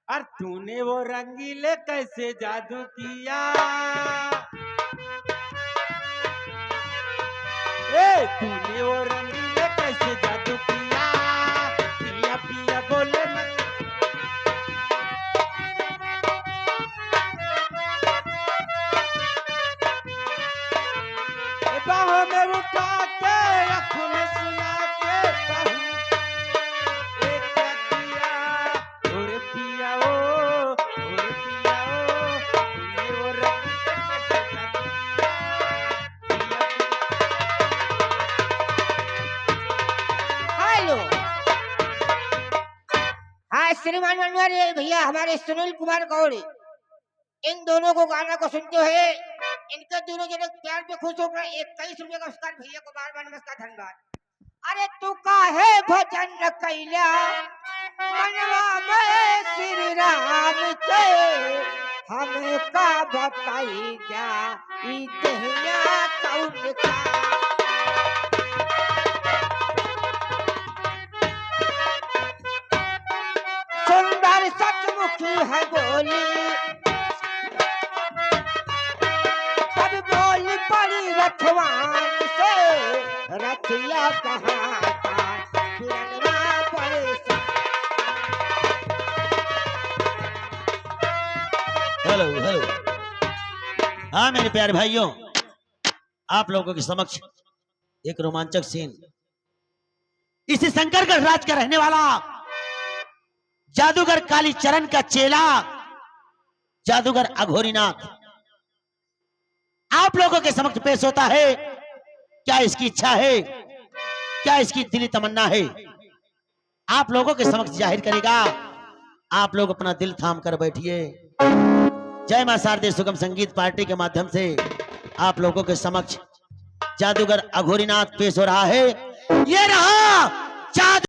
और तूने वो रंगीले कैसे जादू किया? ए, तूने वो रंगीले कैसे जादू किया? पिया पिया बोले मत। ए, बाहों में उठा के, आँखों में सुला के कहूँ, ए, क्या किया? और पिया ओ, तूने वो रंगीले कैसे जादू किया? पिया पिया आज श्रीमान मनोहर ये भैया हमारे सुनील कुमार गौड़ इन दोनों को गाना को सुनते हुए इनके दोनों जने प्यार पे खुश होकर 21 रुपए का उपकार भैया को बार बार नमस्कार धन्यवाद। अरे तू काहे भजन कैला मनवा में श्री राम के हमें का बताई जा ई दहिया कौन का सुंदर सचमुखी है बोली तब बोल पड़ी रखवान से रखिया कहाँ का फिरनवा परेशान। Hello hello. हाँ मेरे प्यारे भाइयों, आप लोगों के समक्ष एक रोमांचक सीन, इसी शंकरगढ़ राज का रहने वाला जादूगर कालीचरण का चेला जादूगर अघोरीनाथ आप लोगों के समक्ष पेश होता है। क्या इसकी इच्छा है, क्या इसकी दिली तमन्ना है, आप लोगों के समक्ष जाहिर करेगा। आप लोग अपना दिल थाम कर बैठिए। जय मां शारदे सुगम संगीत पार्टी के माध्यम से आप लोगों के समक्ष जादूगर अघोरीनाथ पेश हो रहा है। ये रहा